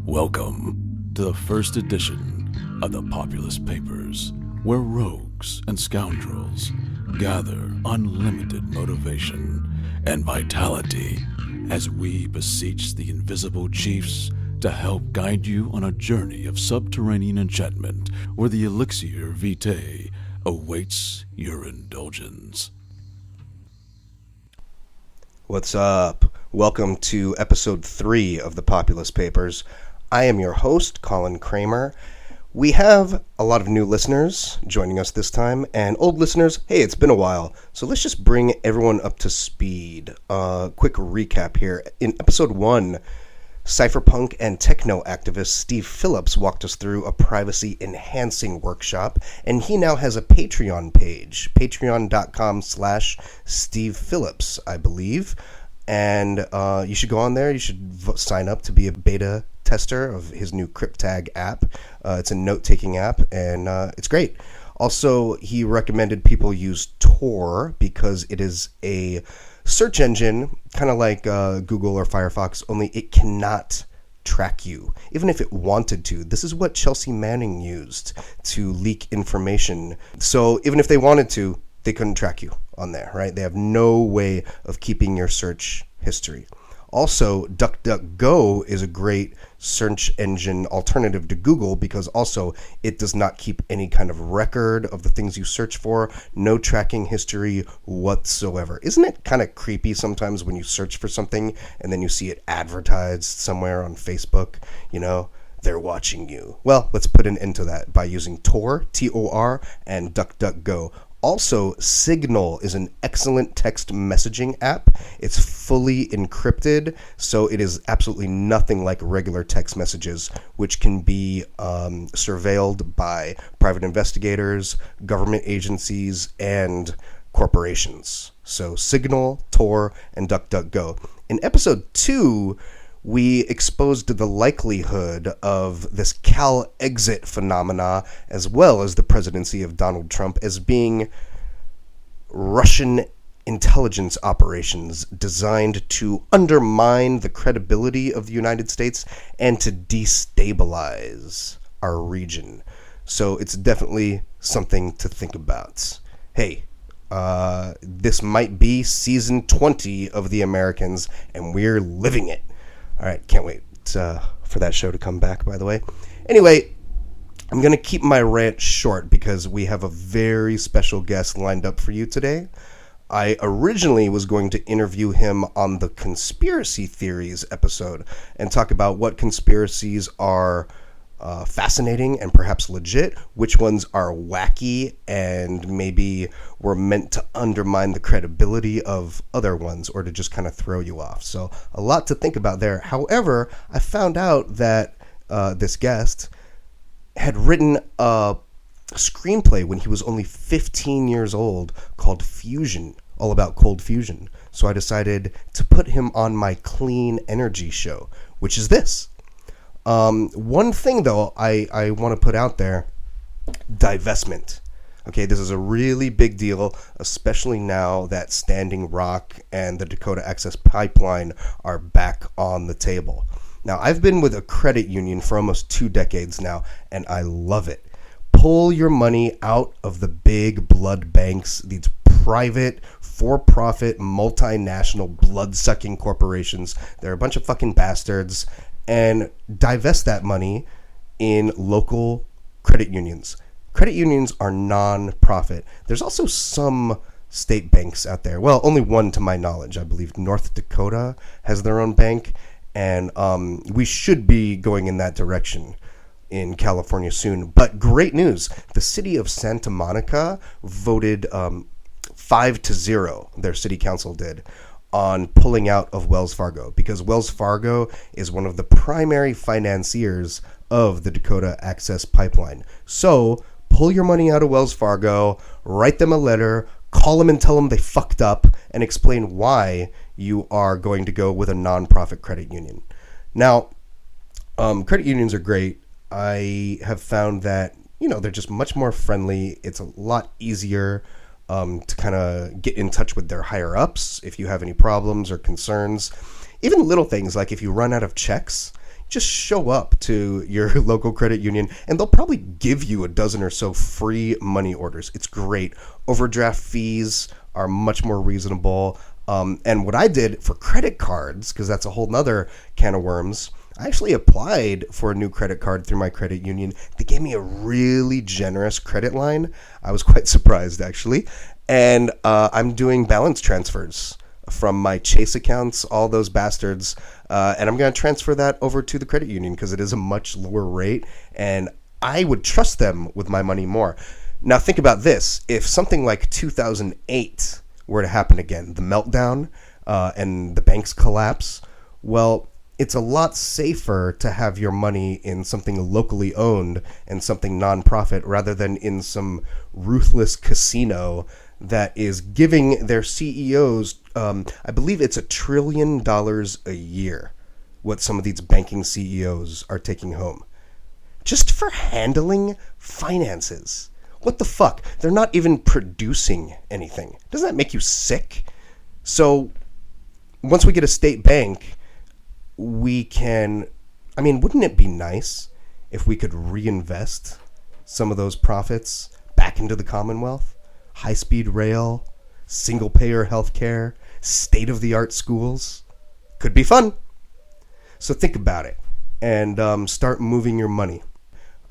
Welcome to the first edition of the Populist Papers, where rogues and scoundrels gather unlimited motivation and vitality as we beseech the invisible chiefs to help guide you on a journey of subterranean enchantment where the elixir vitae awaits your indulgence. What's up? Welcome to episode 3 of the Populist Papers. I am your host, Colin Kramer. We have a lot of new listeners joining us this time, and old listeners, hey, it's been a while, so let's just bring everyone up to speed. Quick recap here. In episode 1, cypherpunk and techno activist Steve Phillips walked us through a privacy-enhancing workshop, and he now has a Patreon page, patreon.com/Steve Phillips, I believe. And you should go on there. You should sign up to be a beta tester of his new CryptTag app. It's a note-taking app, and it's great. Also, he recommended people use Tor because it is a search engine, kind of like Google or Firefox, only it cannot track you, even if it wanted to. This is what Chelsea Manning used to leak information. So even if they wanted to, they couldn't track you on there, right? They have no way of keeping your search history. Also, DuckDuckGo is a great search engine alternative to Google because also it does not keep any kind of record of the things you search for, no tracking history whatsoever. Isn't it kind of creepy sometimes when you search for something and then you see it advertised somewhere on Facebook, you know? They're watching you. Well, let's put an end to that by using Tor, T-O-R, and DuckDuckGo. Also, Signal is an excellent text messaging app. It's fully encrypted, so it is absolutely nothing like regular text messages, which can be surveilled by private investigators, government agencies, and corporations. So Signal, Tor, and DuckDuckGo. In episode 2, we exposed the likelihood of this Cal exit phenomena, as well as the presidency of Donald Trump, as being Russian intelligence operations designed to undermine the credibility of the United States and to destabilize our region. So it's definitely something to think about. Hey, this might be season 20 of The Americans, and we're living it. All right, can't wait for that show to come back, by the way. Anyway, I'm going to keep my rant short because we have a very special guest lined up for you today. I originally was going to interview him on the conspiracy theories episode and talk about what conspiracies are fascinating and perhaps legit, which ones are wacky and maybe were meant to undermine the credibility of other ones or to just kind of throw you off. So a lot to think about there. However, I found out that this guest had written a screenplay when he was only 15 years old called Fusion, all about cold fusion. So I decided to put him on my clean energy show, which is this. One thing, though, I want to put out there, divestment. Okay, this is a really big deal, especially now that Standing Rock and the Dakota Access Pipeline are back on the table. Now, I've been with a credit union for almost 2 decades now, and I love it. Pull your money out of the big blood banks, these private, for-profit, multinational, blood-sucking corporations. They're a bunch of fucking bastards. And divest that money in local credit unions. Credit unions are non-profit. There's also some state banks out there. Well, only one to my knowledge. I believe North Dakota has their own bank. And we should be going in that direction in California soon. But great news. The city of Santa Monica voted 5-0, their city council did, on pulling out of Wells Fargo, because Wells Fargo is one of the primary financiers of the Dakota Access Pipeline. So pull your money out of Wells Fargo, write them a letter, call them and tell them they fucked up, and explain why you are going to go with a nonprofit credit union. Now, credit unions are great. I have found that, they're just much more friendly. It's a lot easier to kind of get in touch with their higher ups if you have any problems or concerns. Even little things like if you run out of checks, just show up to your local credit union and they'll probably give you a dozen or so free money orders. It's great. Overdraft fees are much more reasonable. And what I did for credit cards, because that's a whole nother can of worms, I actually applied for a new credit card through my credit union. They gave me a really generous credit line. I was quite surprised, actually. And I'm doing balance transfers from my Chase accounts, all those bastards. And I'm going to transfer that over to the credit union because it is a much lower rate. And I would trust them with my money more. Now, think about this. If something like 2008 were to happen again, the meltdown and the banks collapse, well, it's a lot safer to have your money in something locally owned and something nonprofit rather than in some ruthless casino that is giving their CEOs, I believe it's $1 trillion a year, what some of these banking CEOs are taking home. Just for handling finances. What the fuck? They're not even producing anything. Doesn't that make you sick? So once we get a state bank, we can, wouldn't it be nice if we could reinvest some of those profits back into the Commonwealth? High-speed rail, single-payer healthcare, state-of-the-art schools. Could be fun. So think about it and start moving your money.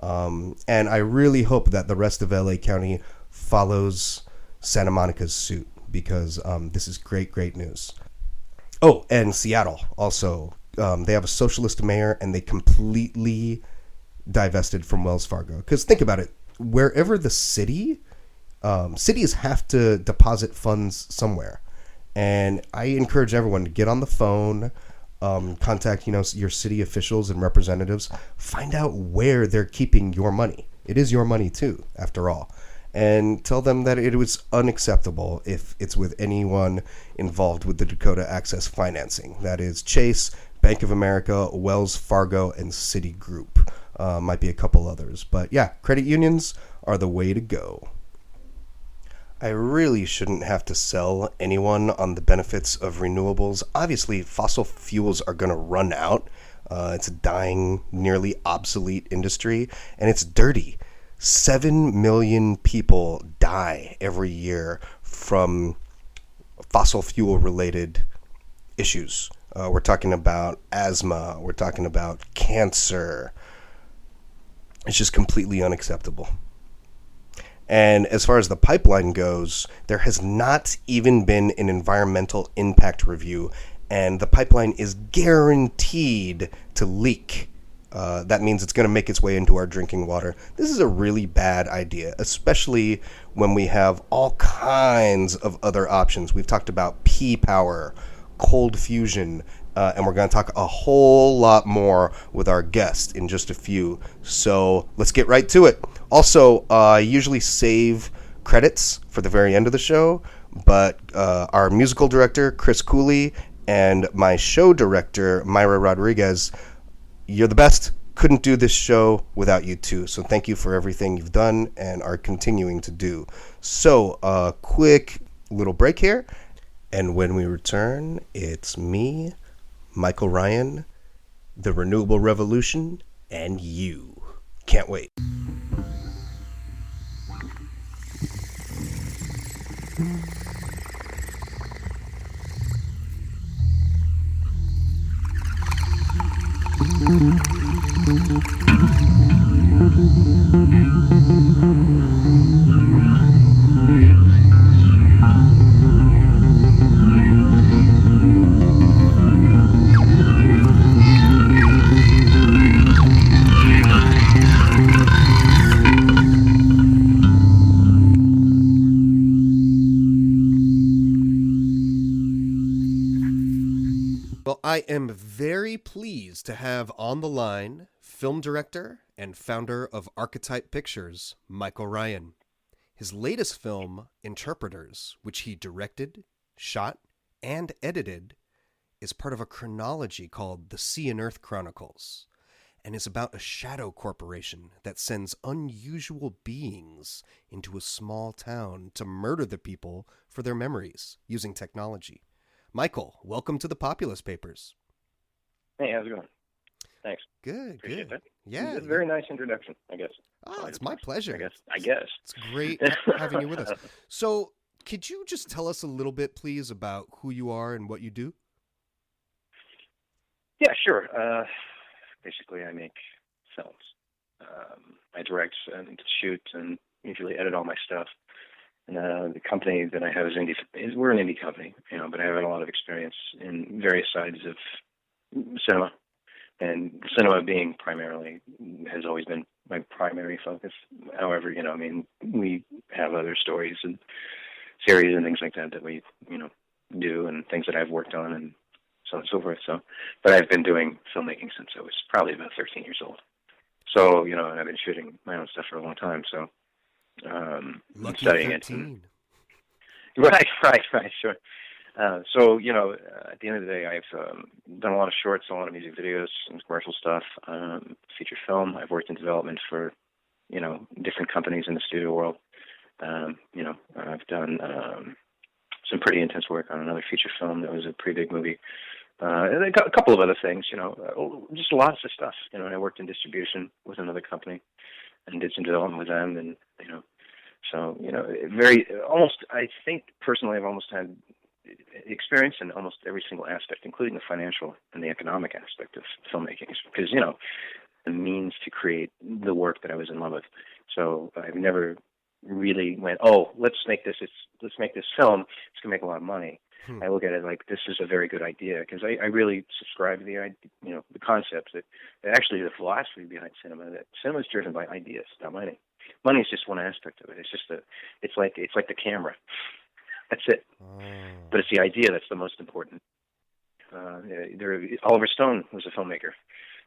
And I really hope that the rest of LA County follows Santa Monica's suit because this is great, great news. Oh, and Seattle also. They have a socialist mayor, and they completely divested from Wells Fargo. Because think about it. Wherever the cities have to deposit funds somewhere. And I encourage everyone to get on the phone, contact, your city officials and representatives. Find out where they're keeping your money. It is your money, too, after all. And tell them that it was unacceptable if it's with anyone involved with the Dakota Access financing. That is Chase, Bank of America, Wells Fargo, and Citigroup. Might be a couple others. But yeah, credit unions are the way to go. I really shouldn't have to sell anyone on the benefits of renewables. Obviously, fossil fuels are going to run out. It's a dying, nearly obsolete industry, and it's dirty. 7 million people die every year from fossil fuel related issues. We're talking about asthma. We're talking about cancer. It's just completely unacceptable. And as far as the pipeline goes, there has not even been an environmental impact review, and the pipeline is guaranteed to leak. That means it's going to make its way into our drinking water. This is a really bad idea, especially when we have all kinds of other options. We've talked about P-Power, cold fusion, and we're going to talk a whole lot more with our guest in just a few. So let's get right to it. Also, I usually save credits for the very end of the show, but our musical director, Chris Cooley, and my show director, Myra Rodriguez, you're the best. Couldn't do this show without you two. So thank you for everything you've done and are continuing to do. So a quick little break here. And when we return, it's me, Michael Ryan, the Renewable Revolution, and you. Can't wait. Well, I am very pleased to have on the line film director and founder of Archetype Pictures, Michael Ryan. His latest film, Interpreters, which he directed, shot, and edited, is part of a chronology called The Sea and Earth Chronicles, and is about a shadow corporation that sends unusual beings into a small town to murder the people for their memories using technology. Michael, welcome to the Populist Papers. Hey, how's it going? Thanks. Good, Appreciate good. that. Yeah, It's a yeah. very nice introduction, I guess. Oh, it's my pleasure. I guess. It's great having you with us. So, could you just tell us a little bit, please, about who you are and what you do? Yeah, sure. Basically, I make films. I direct and shoot and usually edit all my stuff. And the company that I have is we're an indie company, but I have a lot of experience in various sides of cinema. And cinema being has always been my primary focus. However, we have other stories and series and things like that we, do, and things that I've worked on and so on and so forth. So, but I've been doing filmmaking since I was probably about 13 years old. So, and I've been shooting my own stuff for a long time. So, Lucky studying 13. it. Right, sure. So, at the end of the day, I've done a lot of shorts, a lot of music videos, some commercial stuff, feature film. I've worked in development for, different companies in the studio world. I've done some pretty intense work on another feature film that was a pretty big movie. And a couple of other things, just lots of stuff. And I worked in distribution with another company and did some development with them. And, so, I think personally I've almost had experience in almost every single aspect, including the financial and the economic aspect of filmmaking, because, the means to create the work that I was in love with. So I've never really went, let's make this film. It's going to make a lot of money. I look at it like this is a very good idea, because I really subscribe to the idea, the concept that actually the philosophy behind cinema, that cinema is driven by ideas, not money. Money is just one aspect of it. It's just it's like the camera. That's it. But it's the idea that's the most important. Oliver Stone was a filmmaker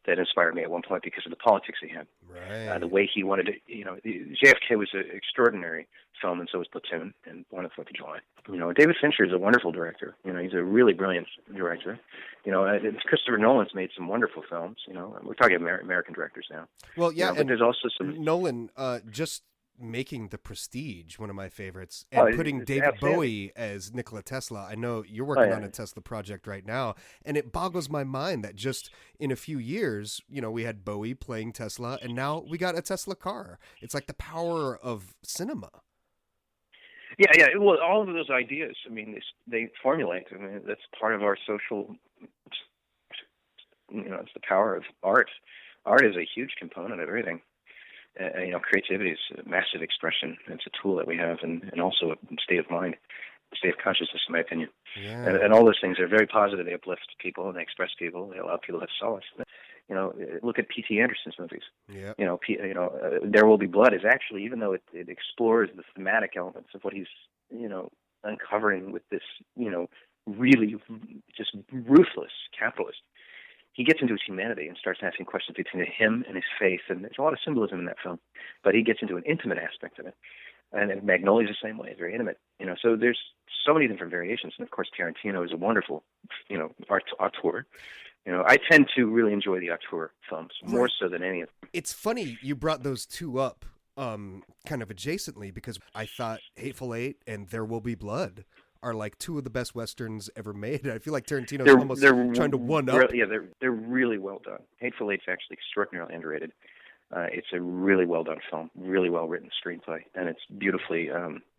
that inspired me at one point because of the politics he had. Right. The way he wanted to, JFK was an extraordinary film, and so was Platoon and Born on the 4th of July. David Fincher is a wonderful director. He's a really brilliant director. Christopher Nolan's made some wonderful films. We're talking American directors now. Well, yeah, but there's also some Nolan just making The Prestige one of my favorites, and putting David Bowie as Nikola Tesla. I know you're working on a Tesla project right now, and it boggles my mind that just in a few years, we had Bowie playing Tesla, and now we got a Tesla car. It's like the power of cinema. Yeah. Well, all of those ideas, they formulate. That's part of our social. It's the power of art. Art is a huge component of everything. Creativity is a massive expression. It's a tool that we have, and also a state of mind, a state of consciousness, in my opinion. Yeah. And all those things are very positive. They uplift people, and they express people. They allow people to have solace. Look at P.T. Anderson's movies. Yeah. There Will Be Blood is actually, even though it explores the thematic elements of what he's, uncovering with this, really just ruthless capitalist, he gets into his humanity and starts asking questions between him and his faith, and there's a lot of symbolism in that film. But he gets into an intimate aspect of it, and Magnolia's the same way, very intimate. So there's so many different variations, and of course Tarantino is a wonderful, auteur. I tend to really enjoy the auteur films more so than any of them. It's funny you brought those two up, kind of adjacently, because I thought Hateful Eight and There Will Be Blood are like two of the best westerns ever made. I feel like Tarantino's almost trying to one up. They're really well done. Hateful Eight's actually extraordinarily underrated. It's a really well done film, really well written screenplay, and it's beautifully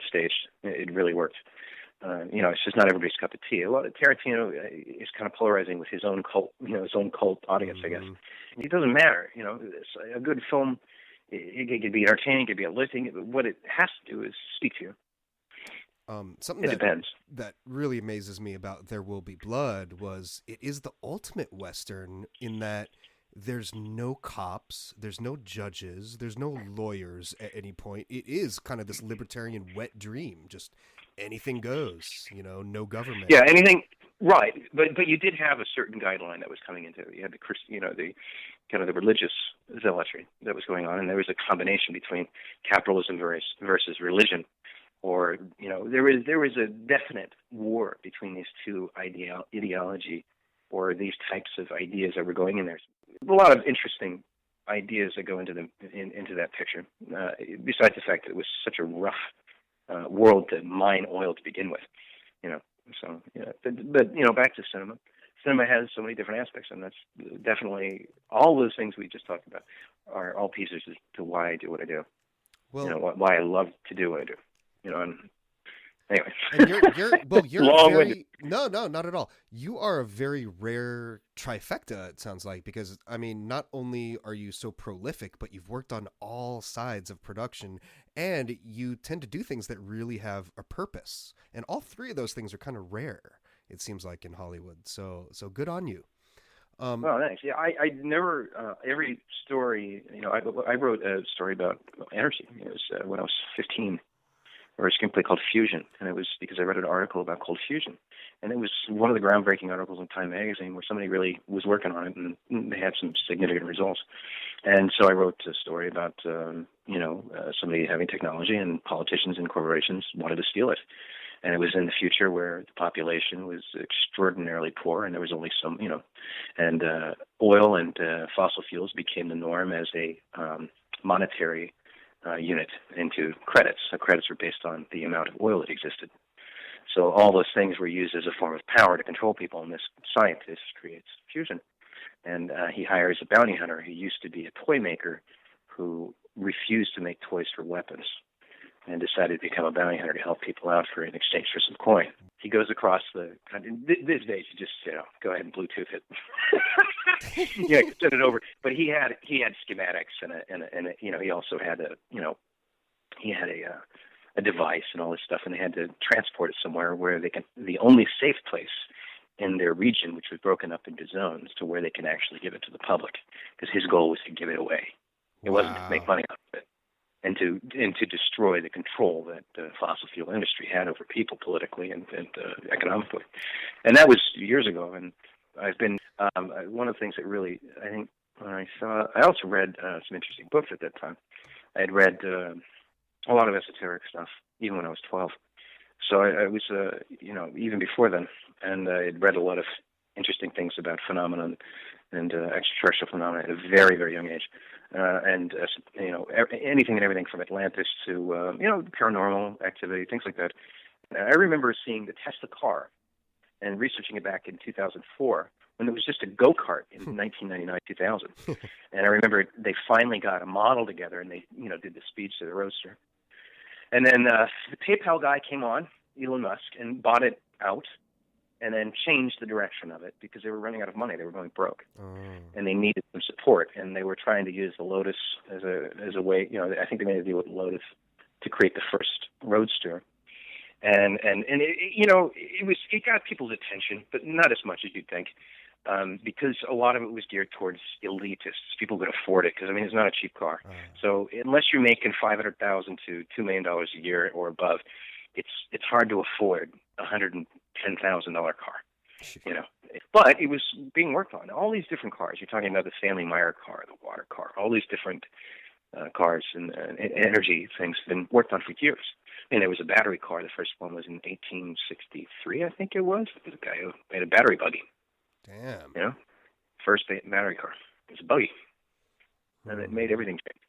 staged. It really worked. It's just not everybody's cup of tea. A lot of Tarantino is kind of polarizing with his own cult, his own cult audience, I guess. It doesn't matter. A good film, it could be entertaining, it could be uplifting. What it has to do is speak to you. Something that really amazes me about There Will Be Blood was it is the ultimate Western in that there's no cops, there's no judges, there's no lawyers at any point. It is kind of this libertarian wet dream, just anything goes, no government. Yeah, anything, right. But you did have a certain guideline that was coming into it. You had the kind of the religious zealotry that was going on, and there was a combination between capitalism versus religion. Or, there was a definite war between these two ideology or these types of ideas that were going in there. A lot of interesting ideas that go into that picture, besides the fact that it was such a rough world to mine oil to begin with. So, but back to cinema. cinema has so many different aspects, and that's definitely all those things we just talked about are all pieces as to why I do what I do. Well, Why I love to do what I do. And anyway. And you're Long-winded. no, not at all. You are a very rare trifecta, it sounds like, because I mean, not only are you so prolific, but you've worked on all sides of production, and you tend to do things that really have a purpose. And all three of those things are kind of rare, it seems like, in Hollywood. So good on you. Well, thanks. Yeah, I never every story. I wrote a story about energy. It was when I was 15. Or a screenplay called Fusion, and it was because I read an article about cold fusion, and it was one of the groundbreaking articles in Time magazine where somebody really was working on it, and they had some significant results. And so I wrote a story about somebody having technology, and politicians and corporations wanted to steal it. And it was in the future where the population was extraordinarily poor, and there was only some, and oil and fossil fuels became the norm as a monetary unit into credits. So credits were based on the amount of oil that existed. So all those things were used as a form of power to control people, and this scientist creates fusion. And he hires a bounty hunter who used to be a toy maker who refused to make toys for weapons and decided to become a bounty hunter to help people out in exchange for some coin. He goes across the country. These days, you just go ahead and Bluetooth it. Send it over. But he had schematics and he also had a device and all this stuff, and they had to transport it somewhere where the only safe place in their region, which was broken up into zones, to where they can actually give it to the public, because his goal was to give it away. It wasn't to make money out of it. And to destroy the control that the fossil fuel industry had over people politically and economically. And that was years ago. And I've been one of the things that really, I think, when I also read some interesting books at that time. I had read a lot of esoteric stuff, even when I was 12. So I was, even before then, and I had read a lot of interesting things about phenomena and extraterrestrial phenomena at a very, very young age. Anything and everything from Atlantis to, paranormal activity, things like that. I remember seeing the Tesla car and researching it back in 2004 when it was just a go-kart in 1999, 2000. And I remember they finally got a model together, and they, did the speeds to the Roadster. And then the PayPal guy came on, Elon Musk, and bought it out, and then changed the direction of it because they were running out of money. They were going broke, and they needed some support. And they were trying to use the Lotus as a way. I think they made a deal with Lotus to create the first Roadster, and it got people's attention, but not as much as you'd think, because a lot of it was geared towards elitists. People could afford it because it's not a cheap car. So unless you're making $500,000 to $2 million a year or above, it's hard to afford $110,000 car, But it was being worked on. All these different cars. You're talking about the Stanley Meyer car, the water car. All these different cars and energy things have been worked on for years. And there was a battery car. The first one was in 1863, I think it was. There was a guy who made a battery buggy. Damn. First battery car. It was a buggy, and it made everything change.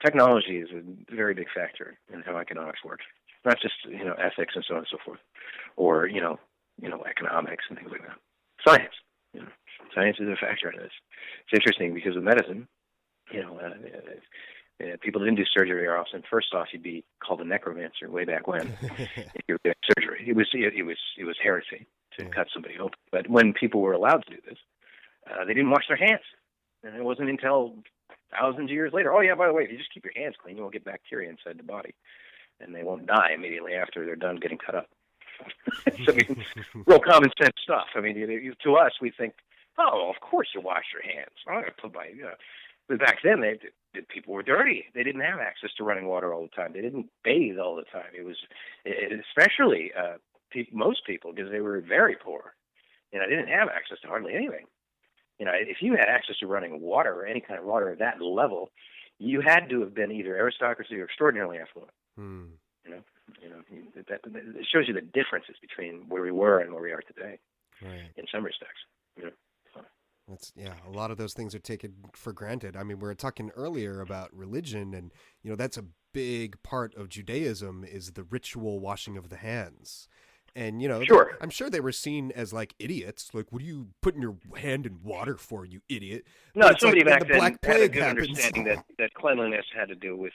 Technology is a very big factor in how economics works. Not just ethics and so on and so forth, or economics and things like that. Science, science is a factor in this. It's interesting because with medicine, people didn't do surgery very often. First off, you'd be called a necromancer way back when if you were doing surgery. It was heresy to cut somebody open. But when people were allowed to do this, they didn't wash their hands, and it wasn't until thousands of years later. Oh yeah, by the way, if you just keep your hands clean, you won't get bacteria inside the body, and they won't die immediately after they're done getting cut up. So, real common sense stuff. To us, we think, oh, of course you wash your hands. I'm going to put my, But back then, people were dirty. They didn't have access to running water all the time. They didn't bathe all the time. It was, especially most people, because they were very poor. They didn't have access to hardly anything. If you had access to running water or any kind of water at that level, you had to have been either aristocracy or extraordinarily affluent. It shows you the differences between where we were and where we are today, right? In some respects. A lot of those things are taken for granted. We were talking earlier about religion, and that's a big part of Judaism is the ritual washing of the hands. And, Sure. I'm sure they were seen as like idiots. Like, what are you putting your hand in water for, you idiot? No, But it's somebody like, back the then Black had a Plague good happens. understanding that cleanliness had to do with,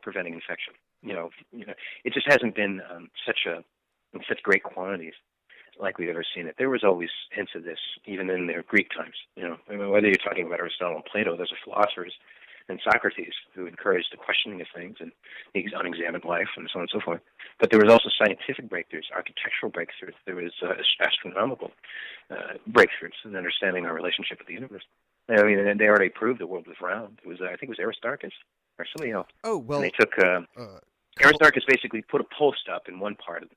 preventing infection. It just hasn't been in such great quantities like we've ever seen it. There was always hints of this, even in their Greek times. I mean, whether you're talking about Aristotle and Plato, those are philosophers, and Socrates, who encouraged the questioning of things and the unexamined life and so on and so forth. But there was also scientific breakthroughs, architectural breakthroughs. There was astronomical breakthroughs in understanding our relationship with the universe. I mean, they already proved the world was round. It was, I think it was Aristarchus or somebody else. Oh, well. And they took, Aristarchus basically put a post up in one part of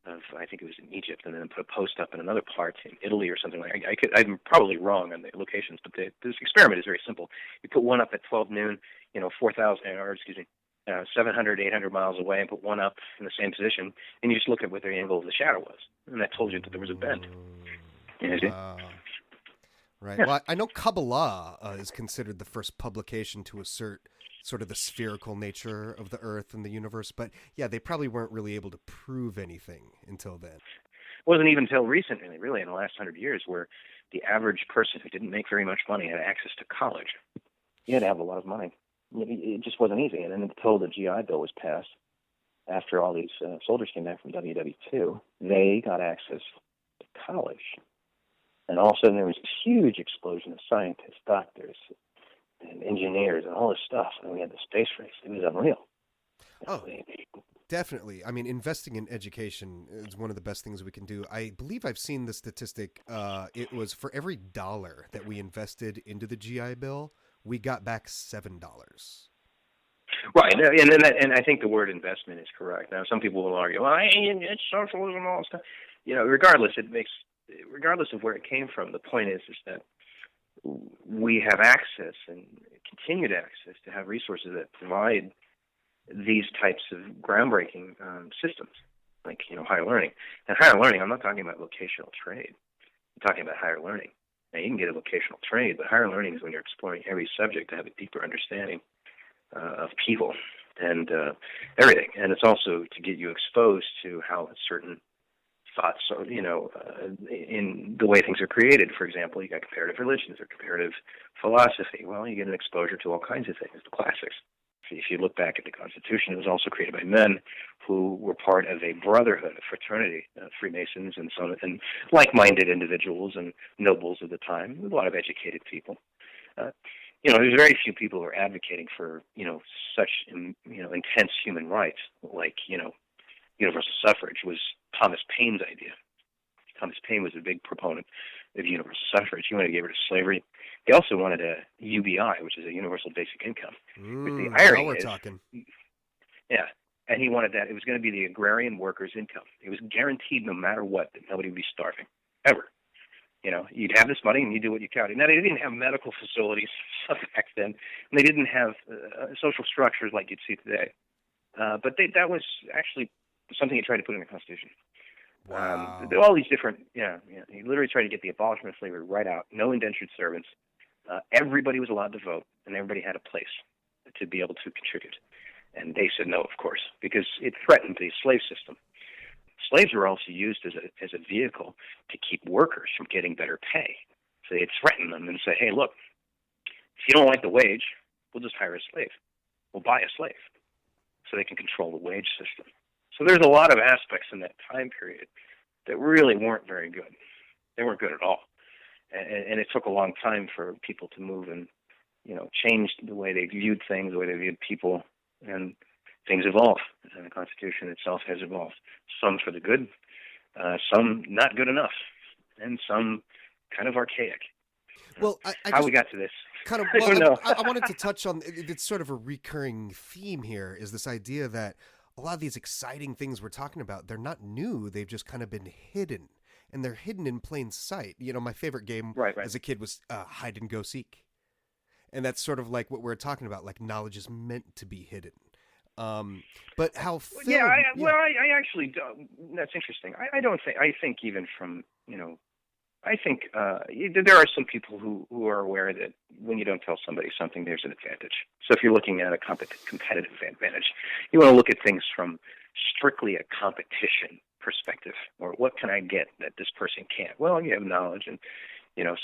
I think it was in Egypt, and then put a post up in another part in Italy or something like that. I'm probably wrong on the locations, but this experiment is very simple. You put one up at 12 noon, 700, 800 miles away, and put one up in the same position, and you just look at what the angle of the shadow was, and that told you that there was a bend. Wow. Right. Yeah. Well, I know Kabbalah is considered the first publication to assert sort of the spherical nature of the Earth and the universe, but yeah, they probably weren't really able to prove anything until then. It wasn't even until recently, really, in the last 100 years, where the average person who didn't make very much money had access to college. You had to have a lot of money. It just wasn't easy. And then until the GI Bill was passed, after all these soldiers came back from WW2, they got access to college. And all of a sudden there was this huge explosion of scientists, doctors, and engineers, and all this stuff. And we had the space race. It was unreal. Oh, definitely. I mean, investing in education is one of the best things we can do. I believe I've seen the statistic. It was for every $1 that we invested into the GI Bill, we got back $7. Right, and I think the word investment is correct. Now, some people will argue, well, it's socialism and all this stuff. Regardless of where it came from, the point is that we have access and continued access to have resources that provide these types of groundbreaking systems, like higher learning. And higher learning, I'm not talking about vocational trade. I'm talking about higher learning. Now, you can get a vocational trade, but higher learning is when you're exploring every subject to have a deeper understanding of people and everything. And it's also to get you exposed to how certain thoughts are, in the way things are created. For example, you got comparative religions or comparative philosophy. Well, you get an exposure to all kinds of things, the classics. If you look back at the Constitution, it was also created by men who were part of a brotherhood, a fraternity, Freemasons and like-minded individuals and nobles of the time, a lot of educated people. There's very few people who are advocating for, such, intense human rights, like, universal suffrage was Thomas Paine's idea. Thomas Paine was a big proponent of universal suffrage. He wanted to get rid of slavery. He also wanted a UBI, which is a universal basic income. The irony now we're is, talking. Yeah, and he wanted that. It was going to be the agrarian worker's income. It was guaranteed no matter what that nobody would be starving, ever. You'd have this money and you do what you counted. Now, they didn't have medical facilities back then, and they didn't have social structures like you'd see today. But that was actually something he tried to put in the Constitution. Wow. All these different, he literally tried to get the abolishment of slavery right out. No indentured servants. Everybody was allowed to vote, and everybody had a place to be able to contribute. And they said no, of course, because it threatened the slave system. Slaves were also used as a vehicle to keep workers from getting better pay. So they'd threaten them and say, hey, look, if you don't like the wage, we'll just hire a slave. We'll buy a slave so they can control the wage system. So there's a lot of aspects in that time period that really weren't very good. They weren't good at all. And it took a long time for people to move and, change the way they viewed things, the way they viewed people, and things evolve. And the Constitution itself has evolved. Some for the good, some not good enough, and some kind of archaic. Well, how we got to this. Kind of, I don't know. I wanted to touch on, it's sort of a recurring theme here, is this idea that a lot of these exciting things we're talking about, they're not new. They've just kind of been hidden, and they're hidden in plain sight. My favorite game as a kid was hide and go seek. And that's sort of like what we're talking about, like knowledge is meant to be hidden. But how film... I actually don't. That's interesting. I don't think... I think even from, I think there are some people who are aware that when you don't tell somebody something, there's an advantage. So if you're looking at a competitive advantage, you want to look at things from strictly a competition perspective, or what can I get that this person can't? Well, you have knowledge, and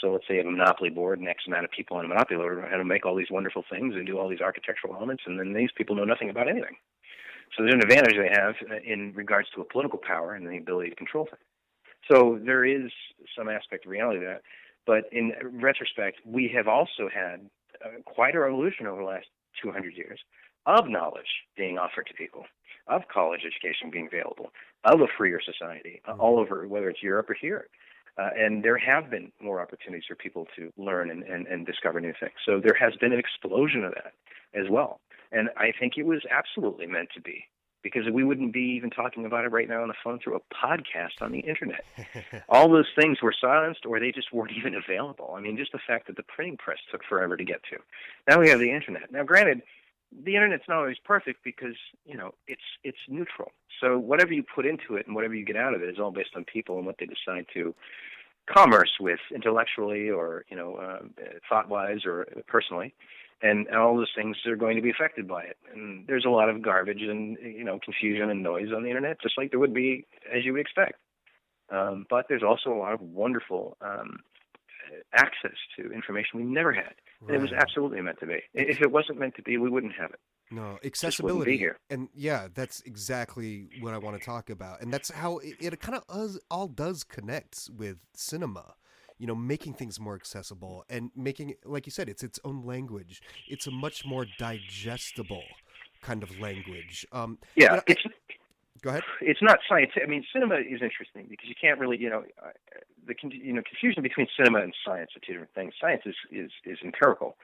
so let's say you have a monopoly board, and X amount of people on a monopoly board are going to make all these wonderful things and do all these architectural elements, and then these people know nothing about anything. So there's an advantage they have in regards to a political power and the ability to control things. So there is some aspect of reality to that. But in retrospect, we have also had quite a revolution over the last 200 years of knowledge being offered to people, of college education being available, of a freer society all over, whether it's Europe or here. And there have been more opportunities for people to learn and discover new things. So there has been an explosion of that as well. And I think it was absolutely meant to be, because we wouldn't be even talking about it right now on the phone through a podcast on the internet. All those things were silenced, or they just weren't even available. I mean, just the fact that the printing press took forever to get to. Now we have the internet. Now, granted, the internet's not always perfect because, it's neutral. So whatever you put into it and whatever you get out of it is all based on people and what they decide to commerce with intellectually or, thought-wise or personally. And all those things are going to be affected by it. And there's a lot of garbage and, confusion and noise on the internet, just like there would be, as you would expect. But there's also a lot of wonderful access to information we never had. And it was absolutely meant to be. If it wasn't meant to be, we wouldn't have it. No, Just accessibility. wouldn't be here. And yeah, that's exactly what I want to talk about. And that's how it kind of all does connect with cinema. Making things more accessible and making, like you said, it's its own language. It's a much more digestible kind of language. Yeah, go ahead. It's not scientific. I mean, cinema is interesting because you can't really, the confusion between cinema and science are two different things. Science is empirical.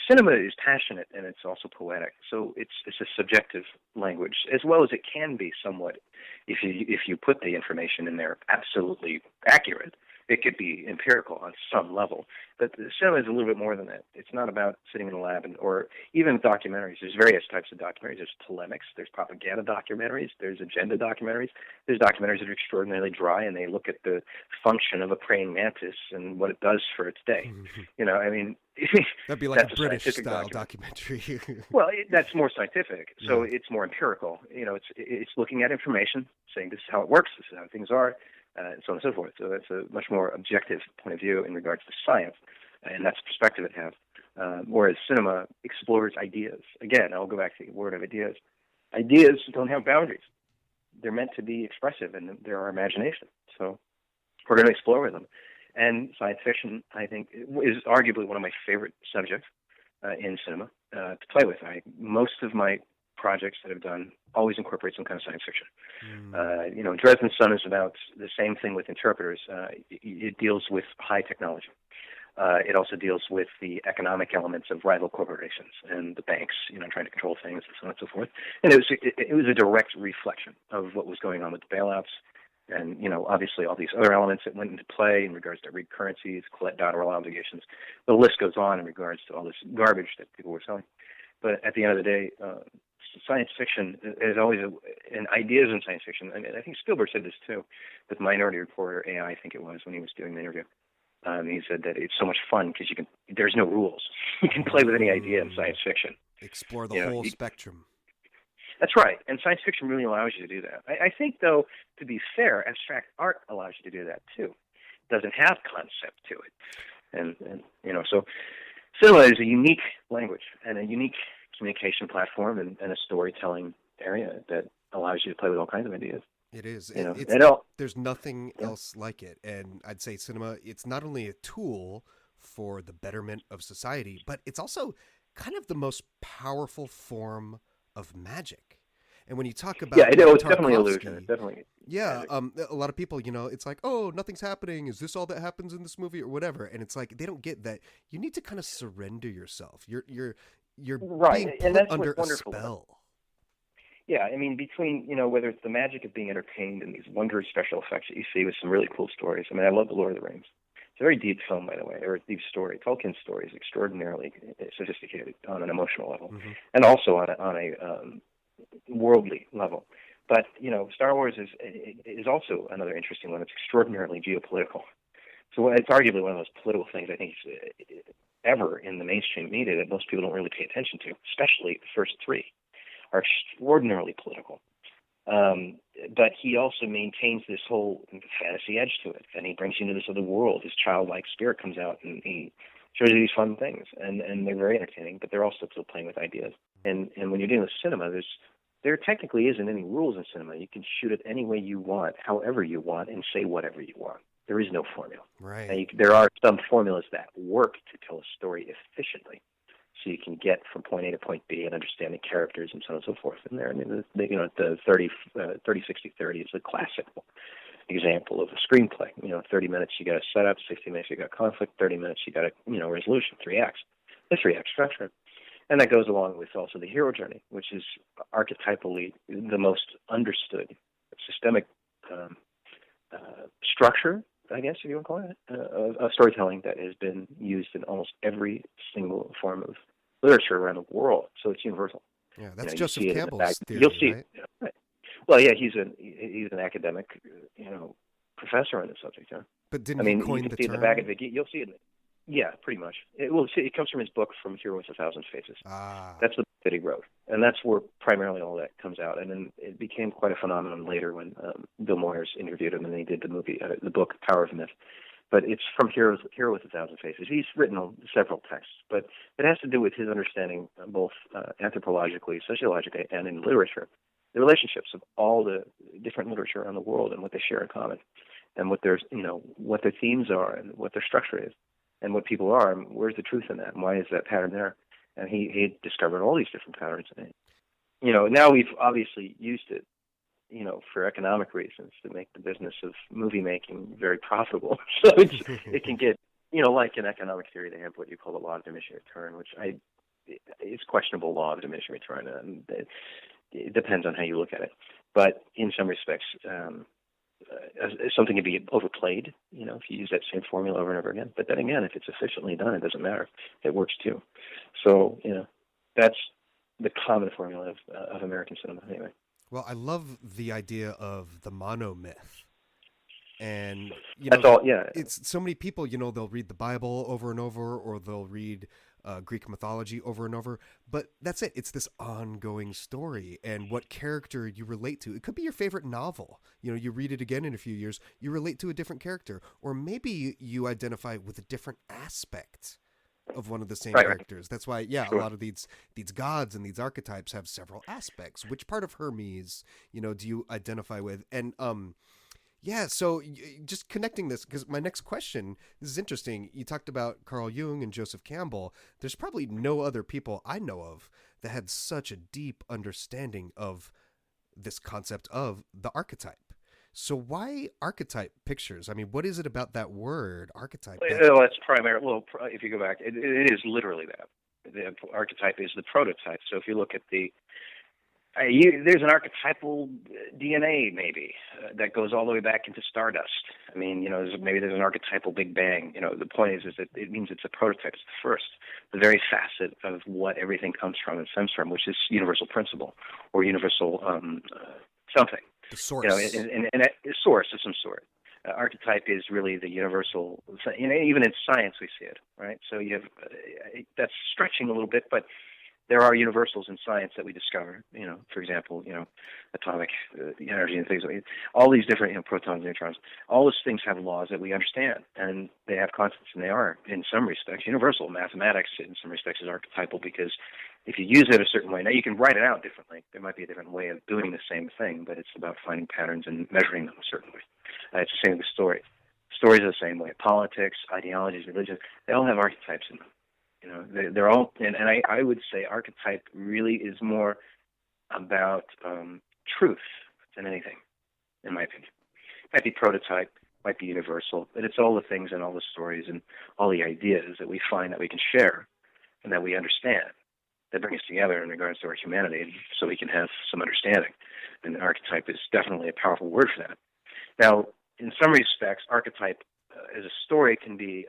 Cinema is passionate and it's also poetic. So it's a subjective language, as well as it can be somewhat, if you put the information in there absolutely accurate. It could be empirical on some level, but the cinema is a little bit more than that. It's not about sitting in a lab or even documentaries. There's various types of documentaries. There's polemics. There's propaganda documentaries. There's agenda documentaries. There's documentaries that are extraordinarily dry, and they look at the function of a praying mantis and what it does for its day. I mean, that'd be like that's a British style documentary. Well, that's more scientific, so it's more empirical. It's looking at information, saying this is how it works, this is how things are. And so on and so forth. So that's a much more objective point of view in regards to science, and that's the perspective it has. Whereas cinema explores ideas. Again, I'll go back to the word of ideas. Ideas don't have boundaries. They're meant to be expressive, and they're our imagination. So we're going to explore with them. And science fiction, I think, is arguably one of my favorite subjects in cinema to play with. Most of my projects that I've done always incorporate some kind of science fiction. Dresden Sun is about the same thing with interpreters. It deals with high technology. It also deals with the economic elements of rival corporations and the banks, trying to control things and so on and so forth. And it was a direct reflection of what was going on with the bailouts and, obviously all these other elements that went into play in regards to currencies, collateral obligations. The list goes on in regards to all this garbage that people were selling. But at the end of the day, science fiction is always an ideas in science fiction. And I think Spielberg said this too, with Minority Report, or AI, I think it was, when he was doing the interview. He said that it's so much fun because there's no rules. You can play with any idea in science fiction. Explore the whole spectrum. That's right. And science fiction really allows you to do that. I think, though, to be fair, abstract art allows you to do that too. It doesn't have concept to it. And so cinema is a unique language and a unique communication platform and a storytelling area that allows you to play with all kinds of ideas. It is. There's nothing else like it. And I'd say cinema, it's not only a tool for the betterment of society, but it's also kind of the most powerful form of magic. And when you talk about it's definitely illusion. It's definitely a lot of people, it's like, oh, nothing's happening. Is this all that happens in this movie or whatever? And it's like they don't get that you need to kind of surrender yourself. You're right, being and put that's under what's a wonderful. spell. Yeah, I mean, between, whether it's the magic of being entertained and these wondrous special effects that you see with some really cool stories. I mean, I love The Lord of the Rings. It's a very deep film, by the way, or a deep story. Tolkien's story is extraordinarily sophisticated on an emotional level, and also on a worldly level. But, Star Wars is also another interesting one. It's extraordinarily geopolitical. So it's arguably one of those political things I think ever in the mainstream media that most people don't really pay attention to, especially the first three are extraordinarily political. But he also maintains this whole fantasy edge to it, and he brings you into this other world. His childlike spirit comes out, and he shows you these fun things, and they're very entertaining, but they're also still playing with ideas. And when you're dealing with cinema, there technically isn't any rules in cinema. You can shoot it any way you want, however you want, and say whatever you want. There is no formula. Right. Now, there are some formulas that work to tell a story efficiently, so you can get from point A to point B and understand the characters and so on and so forth. And there, I mean, the 30, 60, 30 is a classic example of a screenplay. 30 minutes you got a setup, 60 minutes you got conflict, 30 minutes you got a resolution, 3 acts. The 3 act structure. And that goes along with also the hero journey, which is archetypally the most understood systemic structure, I guess, if you want to call it, of storytelling that has been used in almost every single form of literature around the world. So it's universal. Yeah, that's Joseph Campbell's theory, you'll see right? Right. Well, yeah, he's an academic, professor on the subject. Yeah. But didn't he coin you can the see term? in the back of the you'll see it. Yeah, pretty much. It comes from his book, From Hero with a Thousand Faces. That's the book that he wrote, and that's where primarily all that comes out. And then it became quite a phenomenon later when Bill Moyers interviewed him, and they did the movie, the book, Power of Myth. But it's From Hero with a Thousand Faces. He's written several texts, but it has to do with his understanding, both anthropologically, sociologically, and in literature, the relationships of all the different literature around the world and what they share in common, and what their themes are, and what their structure is, and what people are, and where's the truth in that, and why is that pattern there? And he discovered all these different patterns. And, now we've obviously used it, for economic reasons to make the business of movie making very profitable. So it can get, like in economic theory, they have what you call the law of diminishing return, which it's questionable law of diminishing return. And it depends on how you look at it. But in some respects, something can be overplayed, if you use that same formula over and over again. But then again, if it's efficiently done, it doesn't matter. It works too. So, that's the common formula of American cinema anyway. Well, I love the idea of the monomyth. And, that's all, yeah. It's so many people, they'll read the Bible over and over, or they'll read Greek mythology over and over, but that's it. It's this ongoing story, and what character you relate to. It could be your favorite novel. You read it again in a few years, you relate to a different character, or maybe you identify with a different aspect of one of the same characters. Right. That's why, a lot of these gods and these archetypes have several aspects. Which part of Hermes, do you identify with? And so just connecting this, because my next question, this is interesting. You talked about Carl Jung and Joseph Campbell. There's probably no other people I know of that had such a deep understanding of this concept of the archetype. So why archetype pictures? I mean, what is it about that word, archetype? Well, that's primary. Well, if you go back, it is literally that. The archetype is the prototype. So if you look at there's an archetypal DNA maybe that goes all the way back into stardust. I mean, maybe there's an archetypal Big Bang. The point is that it means it's a prototype. It's the first, the very facet of what everything comes from and stems from, which is universal principle or universal something. The source. And a source of some sort. Archetype is really the universal. Even in science we see it, right? So you have that's stretching a little bit, but there are universals in science that we discover. For example, atomic energy and things like that. All these different, protons, neutrons. All those things have laws that we understand, and they have constants, and they are, in some respects, universal. Mathematics, in some respects, is archetypal because if you use it a certain way, now you can write it out differently. There might be a different way of doing the same thing, but it's about finding patterns and measuring them a certain way. It's the same with stories. Stories are the same way. Politics, ideologies, religion, they all have archetypes in them. They're all, and I would say archetype really is more about truth than anything, in my opinion. It might be prototype, might be universal, but it's all the things and all the stories and all the ideas that we find that we can share and that we understand that bring us together in regards to our humanity, so we can have some understanding. And archetype is definitely a powerful word for that. Now, in some respects, archetype as a story can be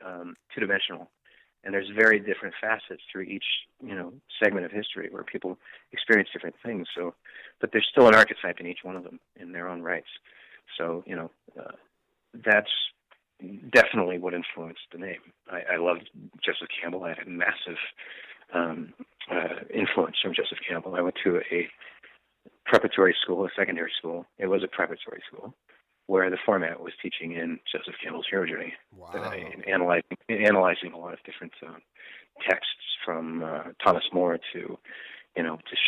two-dimensional. And there's very different facets through each, segment of history where people experience different things. So, but there's still an archetype in each one of them in their own rights. So, that's definitely what influenced the name. I loved Joseph Campbell. I had a massive influence from Joseph Campbell. I went to a preparatory school, a secondary school. It was a preparatory school where the format was teaching in Joseph Campbell's Hero Journey, Wow. analyzing a lot of different texts from Thomas More to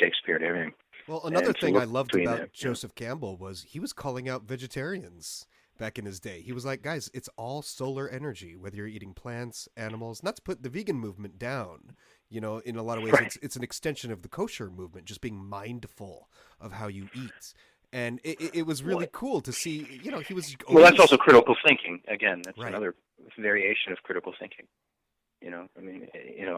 Shakespeare and everything. Well, another thing I loved about that, Joseph Campbell was he was calling out vegetarians back in his day. He was like, guys, it's all solar energy, whether you're eating plants, animals, not to put the vegan movement down. In a lot of ways, Right. it's an extension of the kosher movement, just being mindful of how you eat. And it was really cool to see, he was... Well, that's also critical thinking. Again, that's Right. another variation of critical thinking.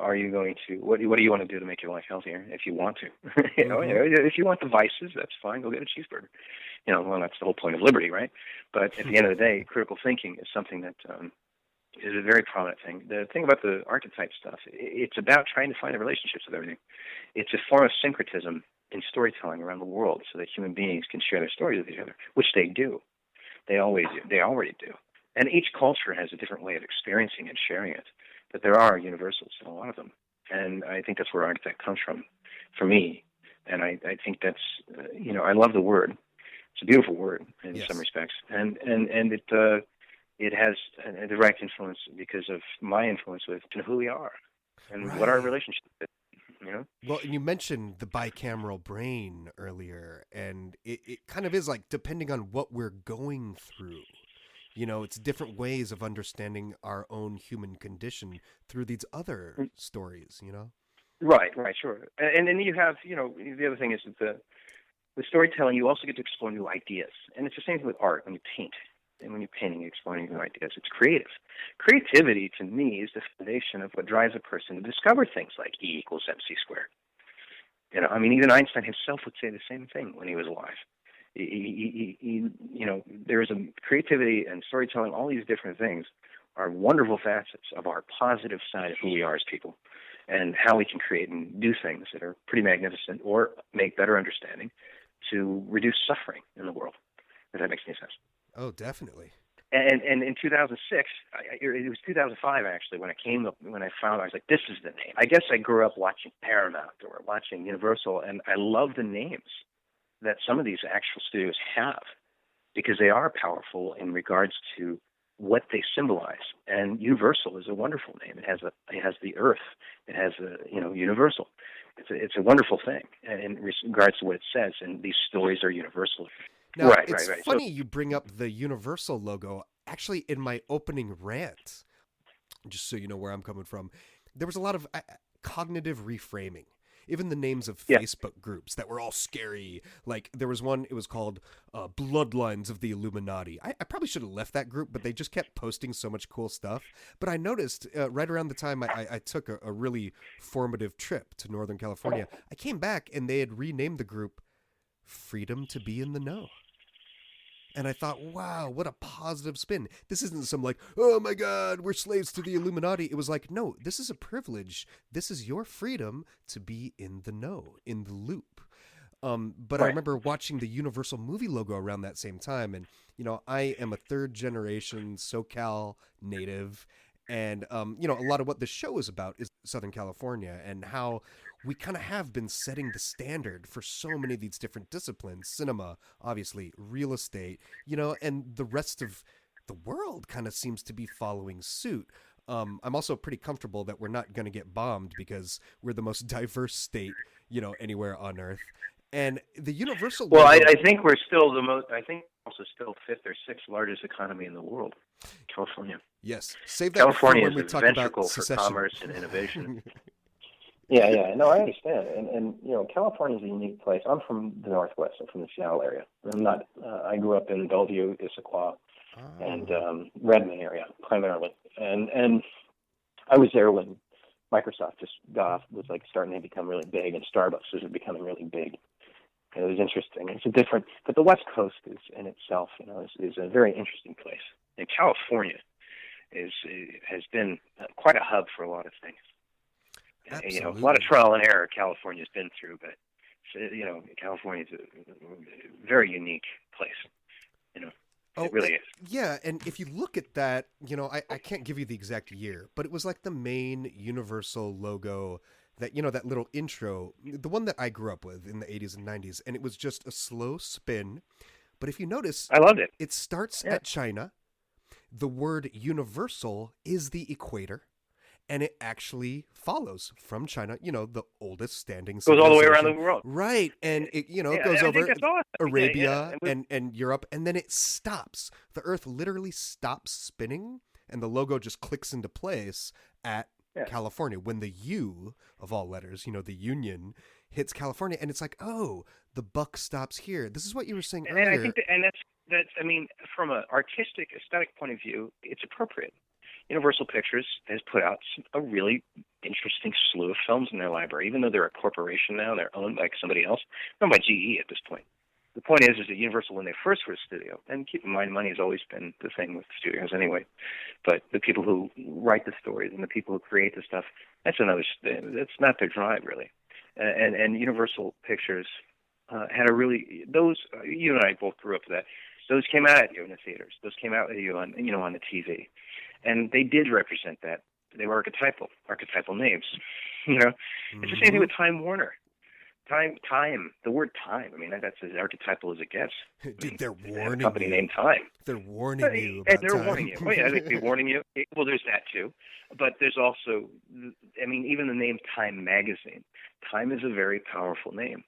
Are you going to, what do you want to do to make your life healthier if you want to? If you want the vices, that's fine, go get a cheeseburger. Well, that's the whole point of liberty, right? But at the end of the day, critical thinking is something that is a very prominent thing. The thing about the archetype stuff, it's about trying to find the relationships with everything. It's a form of syncretism in storytelling around the world so that human beings can share their stories with each other, which they do. They always do. They already do. And each culture has a different way of experiencing and sharing it. But there are universals in a lot of them. And I think that's where archetype comes from, for me. And I think that's, I love the word. It's a beautiful word in Yes. some respects. And it has a direct influence because of my influence with who we are and what our Right. relationship is. Well, and you mentioned the bicameral brain earlier, and it kind of is like, depending on what we're going through, it's different ways of understanding our own human condition through these other stories, Right, sure. And then you have, the other thing is that with storytelling, you also get to explore new ideas. And it's the same thing with art when you paint. And when you're painting, you're exploring new ideas. It's creative. Creativity, to me, is the foundation of what drives a person to discover things like E equals MC squared. Even Einstein himself would say the same thing when he was alive. There is a creativity and storytelling. All these different things are wonderful facets of our positive side of who we are as people, and how we can create and do things that are pretty magnificent or make better understanding to reduce suffering in the world. If that makes any sense. Oh, definitely. And in 2006, it was 2005 actually when I found I was like, this is the name. I guess I grew up watching Paramount or watching Universal, and I love the names that some of these actual studios have because they are powerful in regards to what they symbolize. And Universal is a wonderful name. It has the Earth. It has Universal. It's a wonderful thing in regards to what it says. And these stories are universal. Now, Right. it's So, funny you bring up the Universal logo. Actually, in my opening rant, just so you know where I'm coming from, there was a lot of cognitive reframing. Even the names of Yeah. Facebook groups that were all scary. Like, there was one, it was called Bloodlines of the Illuminati. I probably should have left that group, but they just kept posting so much cool stuff. But I noticed right around the time I took a really formative trip to Northern California, I came back and they had renamed the group Freedom to Be in the Know. And I thought, wow, what a positive spin. This isn't some like, oh my God, we're slaves to the Illuminati. It was like, no, this is a privilege. This is your freedom to be in the know, in the loop. But I Right. remember watching the Universal movie logo around that same time. And, I am a third generation SoCal native. And, a lot of what the show is about is Southern California and how we kind of have been setting the standard for so many of these different disciplines, cinema, obviously, real estate, and the rest of the world kind of seems to be following suit. I'm also pretty comfortable that we're not going to get bombed because we're the most diverse state, anywhere on earth. And the Universal Well, logo- I think we're still I think also still fifth or sixth largest economy in the world, California. Yes, save that California for is when we a talk about ventricle for secession. commerce and innovation. Yeah. No, I understand. And California is a unique place. I'm from the Northwest. I'm from the Seattle area. I grew up in Bellevue, Issaquah, and Redmond area, primarily. And I was there when Microsoft just was like starting to become really big, and Starbucks was becoming really big. And it was interesting. But the West Coast is in itself, is a very interesting place. And California has been quite a hub for a lot of things. Absolutely. A lot of trial and error California's been through, but California is a very unique place. It really is. Yeah, and if you look at that, I can't give you the exact year, but it was like the main Universal logo that, that little intro, the one that I grew up with in the 80s and 90s, and it was just a slow spin. But if you notice, I loved it. it starts Yeah. at China. The word universal is the equator, and it actually follows from China, the oldest standing Goes all the way around the civilization. world. Right. And it, Yeah, goes I over think that's awesome. Arabia Yeah. and Europe, and then it stops. The Earth literally stops spinning, and the logo just clicks into place at California when the U of all letters, the Union, hits California, and it's like, oh, the buck stops here. This is what you were saying earlier. And I think that's I mean, from an artistic, aesthetic point of view, it's appropriate. Universal Pictures has put out a really interesting slew of films in their library, even though they're a corporation now, they're owned by somebody else, owned by GE at this point. The point is that Universal, when they first were a studio, and keep in mind, money has always been the thing with studios anyway, but the people who write the stories and the people who create the stuff, that's not their drive, really. And Universal Pictures had a really, those, you and I both grew up with that. Those came out at you in the theaters. Those came out at you on the TV. And they did represent that. They were archetypal names. It's the same thing with Time Warner. Time. The word time. I mean, that's as archetypal as it gets. Dude, they're warning a company you. named Time. They're warning you about they're time. warning you. Oh, yeah, they're warning you. Well, there's that too. But there's also, even the name Time Magazine. Time is a very powerful name.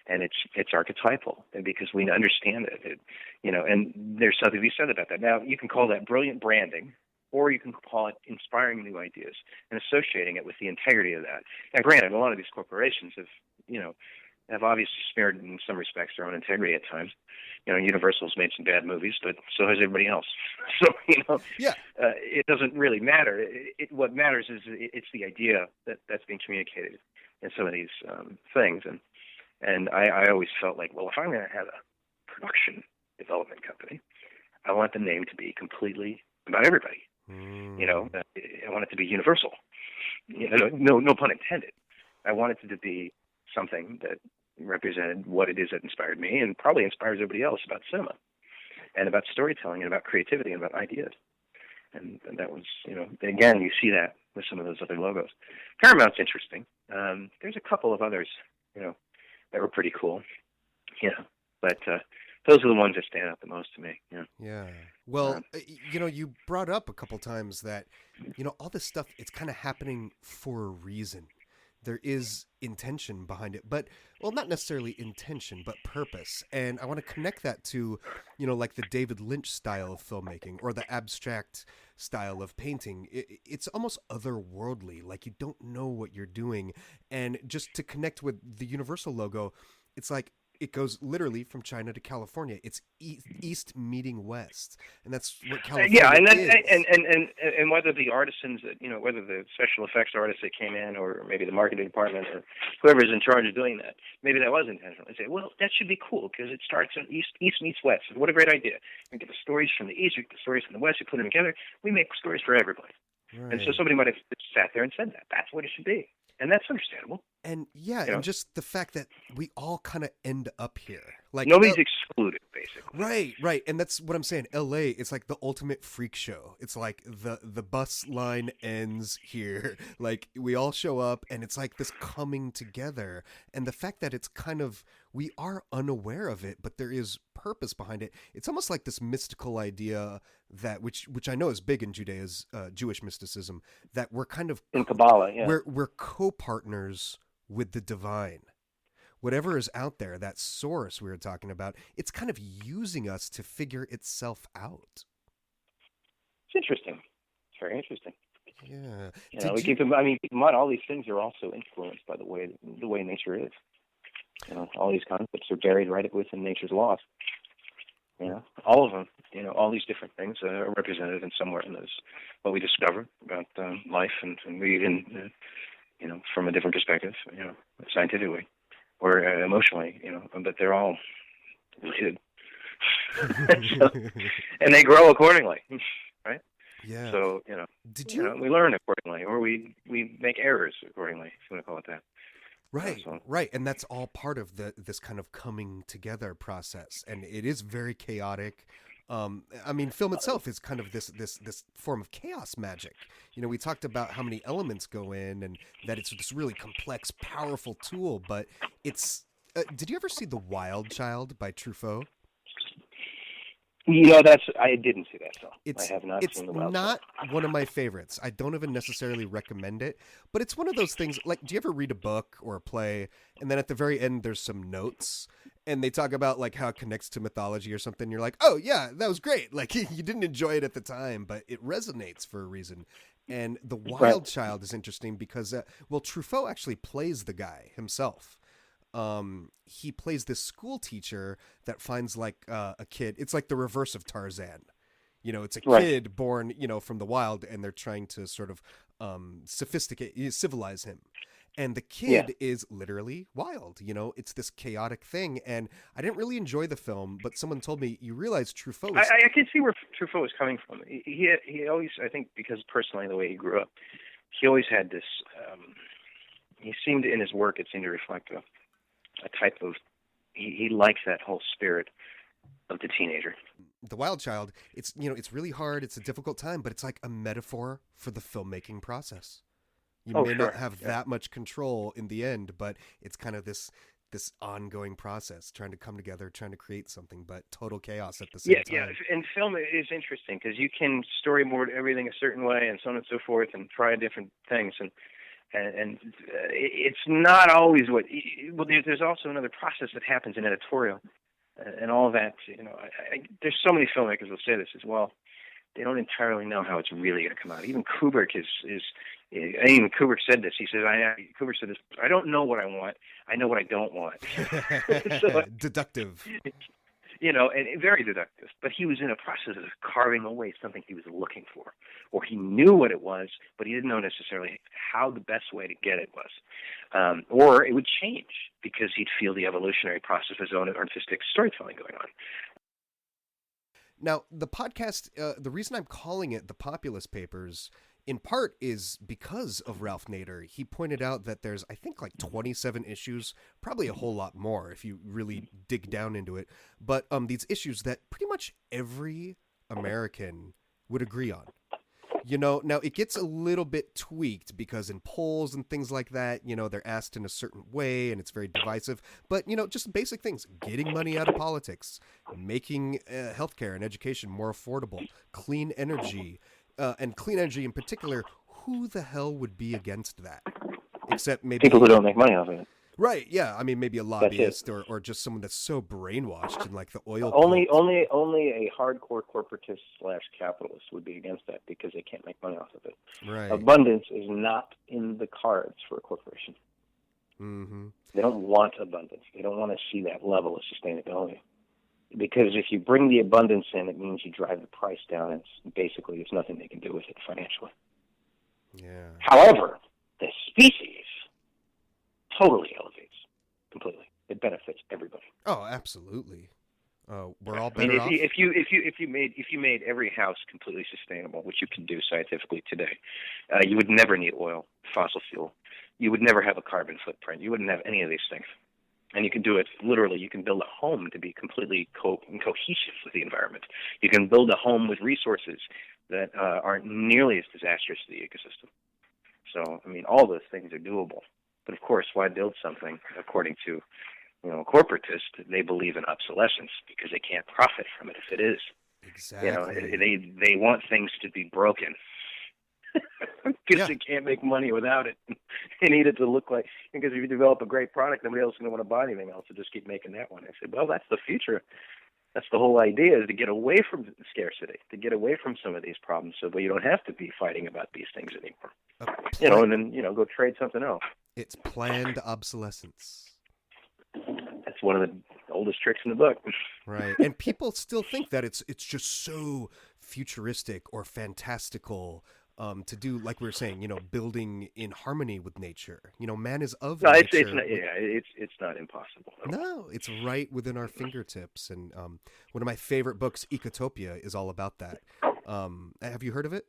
And it's archetypal, and because we understand it, and there's something to be said about that. Now, you can call that brilliant branding, or you can call it inspiring new ideas and associating it with the integrity of that. Now, granted, a lot of these corporations have obviously smeared in some respects their own integrity at times. Universal's made some bad movies, but so has everybody else. So, it doesn't really matter. What matters is it's the idea that's being communicated in some of these things. And I always felt like, well, if I'm going to have a production development company, I want the name to be completely about everybody. I want it to be universal. No pun intended. I wanted it to be something that represented what it is that inspired me and probably inspires everybody else about cinema and about storytelling and about creativity and about ideas. And that was, again, you see that with some of those other logos. Paramount's interesting. There's a couple of others, that were pretty cool. But those are the ones that stand out the most to me. Yeah. Well, you brought up a couple times that, all this stuff, it's kind of happening for a reason. There is intention behind it, but, well, not necessarily intention, but purpose. And I want to connect that to, like the David Lynch style of filmmaking or the abstract style of painting. It's almost otherworldly, like you don't know what you're doing. And just to connect with the Universal logo, it's like it goes literally from China to California. It's east meeting west, and that's what California is. And whether the artisans, whether the special effects artists that came in, or maybe the marketing department, or whoever's in charge of doing that, maybe that was intentional. They say, well, that should be cool because it starts in east meets west. What a great idea! We get the stories from the east, we get the stories from the west, we put them together. We make stories for everybody. Right. And so somebody might have sat there and said that. That's what it should be. And that's understandable. And and just the fact that we all kind of end up here. Like nobody's excluded, basically. Right. And that's what I'm saying. LA, it's like the ultimate freak show. It's like the bus line ends here. Like we all show up and it's like this coming together. And the fact that it's kind of, we are unaware of it, but there is purpose behind it. It's almost like this mystical idea that, which I know is big in Jewish mysticism, that we're kind of in Kabbalah, we're co-partners with the divine. Whatever is out there, that source we were talking about, it's kind of using us to figure itself out. It's interesting. It's very interesting. Yeah. Keep in mind, all these things are also influenced by the way nature is. All these concepts are buried right within nature's laws. All of them. All these different things are represented in somewhere in this. What we discover about life, and we even, from a different perspective, scientifically or emotionally, but they're all related. And they grow accordingly, right? Yeah. So, we learn accordingly, or we make errors accordingly, if you want to call it that. Right. And that's all part of this kind of coming together process. And it is very chaotic. I mean, film itself is kind of this form of chaos magic. We talked about how many elements go in, and that it's this really complex, powerful tool. But it's. Did you ever see The Wild Child by Truffaut? I didn't see that film. I have not seen The Wild Child. It's not one of my favorites. I don't even necessarily recommend it, but it's one of those things. Like, do you ever read a book or a play, and then at the very end there's some notes, and they talk about like how it connects to mythology or something? You're like, oh yeah, that was great. Like you didn't enjoy it at the time, but it resonates for a reason. And The Wild Child is interesting because, Truffaut actually plays the guy himself. He plays this school teacher that finds like a kid. It's like the reverse of Tarzan. It's a kid born, from the wild, and they're trying to sort of civilize him. And the kid is literally wild. It's this chaotic thing. And I didn't really enjoy the film, but someone told me, you realize Truffaut is... I can see where Truffaut was coming from. He always, I think, because personally the way he grew up, he always had this... he seemed, in his work, it seemed to reflect a type of, he likes that whole spirit of the teenager. The Wild Child, it's really hard, it's a difficult time, but it's like a metaphor for the filmmaking process. You may not have that much control in the end, but it's kind of this ongoing process, trying to come together, trying to create something, but total chaos at the same time. Yeah, and film is interesting because you can storyboard everything a certain way and so on and so forth and try different things, and it's not always what. Well, there's also another process that happens in editorial, and all of that. There's so many filmmakers will say this as well. They don't entirely know how it's really going to come out. Even Kubrick even Kubrick said this. He says, Kubrick said this. I don't know what I want. I know what I don't want. So, deductive. And very deductive. But he was in a process of carving away something he was looking for, or he knew what it was, but he didn't know necessarily how the best way to get it was, or it would change because he'd feel the evolutionary process of his own artistic storytelling going on. Now, the podcast, the reason I'm calling it The Populist Papers, in part is because of Ralph Nader. He pointed out that there's, I think, like 27 issues, probably a whole lot more if you really dig down into it. But these issues that pretty much every American would agree on. Now it gets a little bit tweaked because in polls and things like that, they're asked in a certain way and it's very divisive. But, just basic things, getting money out of politics, making healthcare and education more affordable, clean energy, and clean energy in particular. Who the hell would be against that? Except maybe people who don't make money off of it. Right, yeah. I mean, maybe a lobbyist or just someone that's so brainwashed in like the oil. Only a hardcore corporatist / capitalist would be against that because they can't make money off of it. Right. Abundance is not in the cards for a corporation. Mm-hmm. They don't want abundance. They don't want to see that level of sustainability. Because if you bring the abundance in, it means you drive the price down. And basically, there's nothing they can do with it financially. Yeah. However, the species totally elevates completely. It benefits everybody. Oh, absolutely. We're all better off. If you made every house completely sustainable, which you can do scientifically today, you would never need oil, fossil fuel. You would never have a carbon footprint. You wouldn't have any of these things. And you can do it literally. You can build a home to be completely cohesive with the environment. You can build a home with resources that aren't nearly as disastrous to the ecosystem. So, I mean, all those things are doable. But of course, why build something according to, corporatists? They believe in obsolescence because they can't profit from it if it is. Exactly. They want things to be broken because they can't make money without it. They need it to look like, because if you develop a great product, nobody else is going to want to buy anything else. So just keep making that one. I said, well, that's the future. That's the whole idea, is to get away from scarcity, to get away from some of these problems so that you don't have to be fighting about these things anymore. And then, go trade something else. It's planned obsolescence. That's one of the oldest tricks in the book. Right. And people still think that it's just so futuristic or fantastical to do, like we were saying, building in harmony with nature. Man is of nature. It's not impossible. No, it's right within our fingertips. And one of my favorite books, Ecotopia, is all about that. Have you heard of it?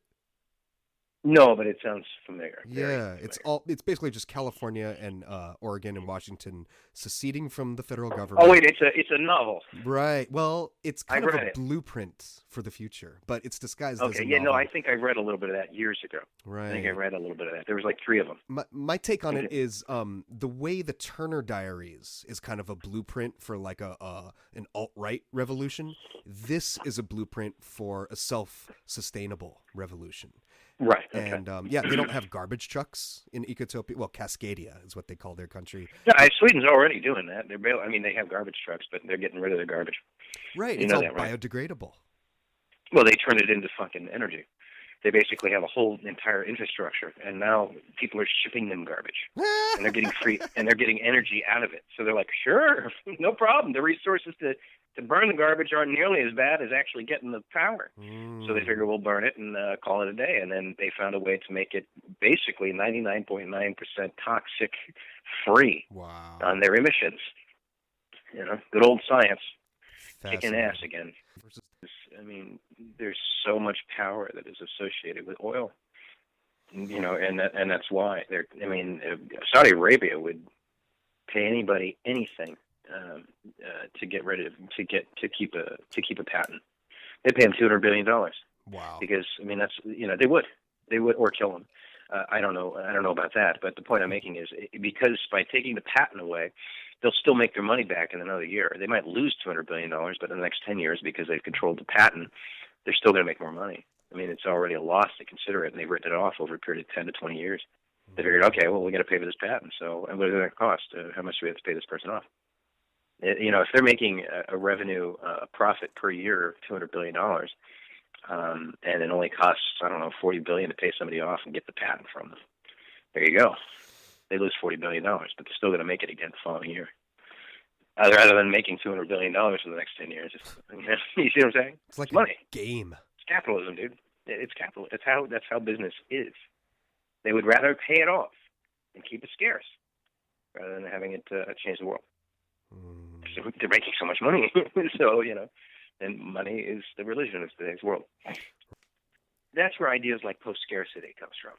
No, but it sounds familiar. Very Yeah, familiar. it's basically just California and Oregon and Washington seceding from the federal Oh government. wait, it's a novel. Right. Well, it's I kind of a read it. blueprint for the future, but it's disguised as Okay, a yeah, no, I novel. think I read a little bit of that years ago. I think I Right. read a little bit of that. There was like 3 of them. My take on it is the way the Turner Diaries is kind of a blueprint for like an alt-right revolution. This is a blueprint for a self-sustainable revolution. Right. Okay. And yeah, they don't have garbage trucks in Ecotopia. Well, Cascadia is what they call their country. Yeah, Sweden's already doing that. I mean, they have garbage trucks, but they're getting rid of their garbage. Right, You it's know all that, right? biodegradable. Well, they turn it into fucking energy. They basically have a whole entire infrastructure, and now people are shipping them garbage, and they're getting free, and they're getting energy out of it. So they're like, sure, no problem. The resources to burn the garbage aren't nearly as bad as actually getting the power. So they figure we'll burn it and call it a day. And then they found a way to make it basically 99.9% toxic free Wow. on their emissions. You know, good old science kicking ass Fascinating. again. I mean, there's so much power that is associated with oil. You know, and that's why Saudi Arabia would pay anybody anything to get rid of to keep a patent. They pay them $200 billion Wow. because I mean that's they would or kill them. I don't know about that, but the point I'm making is because by taking the patent away, they'll still make their money back in another year. They might lose $200 billion, but in the next 10 years, because they've controlled the patent, they're still going to make more money. I mean, it's already a loss to consider it, and they've written it off over a period of 10 to 20 years. They figured, okay, well, we got to pay for this patent, so what is it going to cost? How much do we have to pay this person off? You know, if they're making a revenue profit per year of $200 billion, and it only costs, I don't know, $40 billion to pay somebody off and get the patent from them, there you go. They lose $40 billion, but they're still going to make it again the following year. Rather than making $200 billion for the next 10 years. You see what I'm saying? It's like money. a game. It's capitalism, dude. It's capital. That's how business is. They would rather pay it off and keep it scarce rather than having it change the world. So they're making so much money. So, you know, and money is the religion of today's world. That's where ideas like post-scarcity comes from.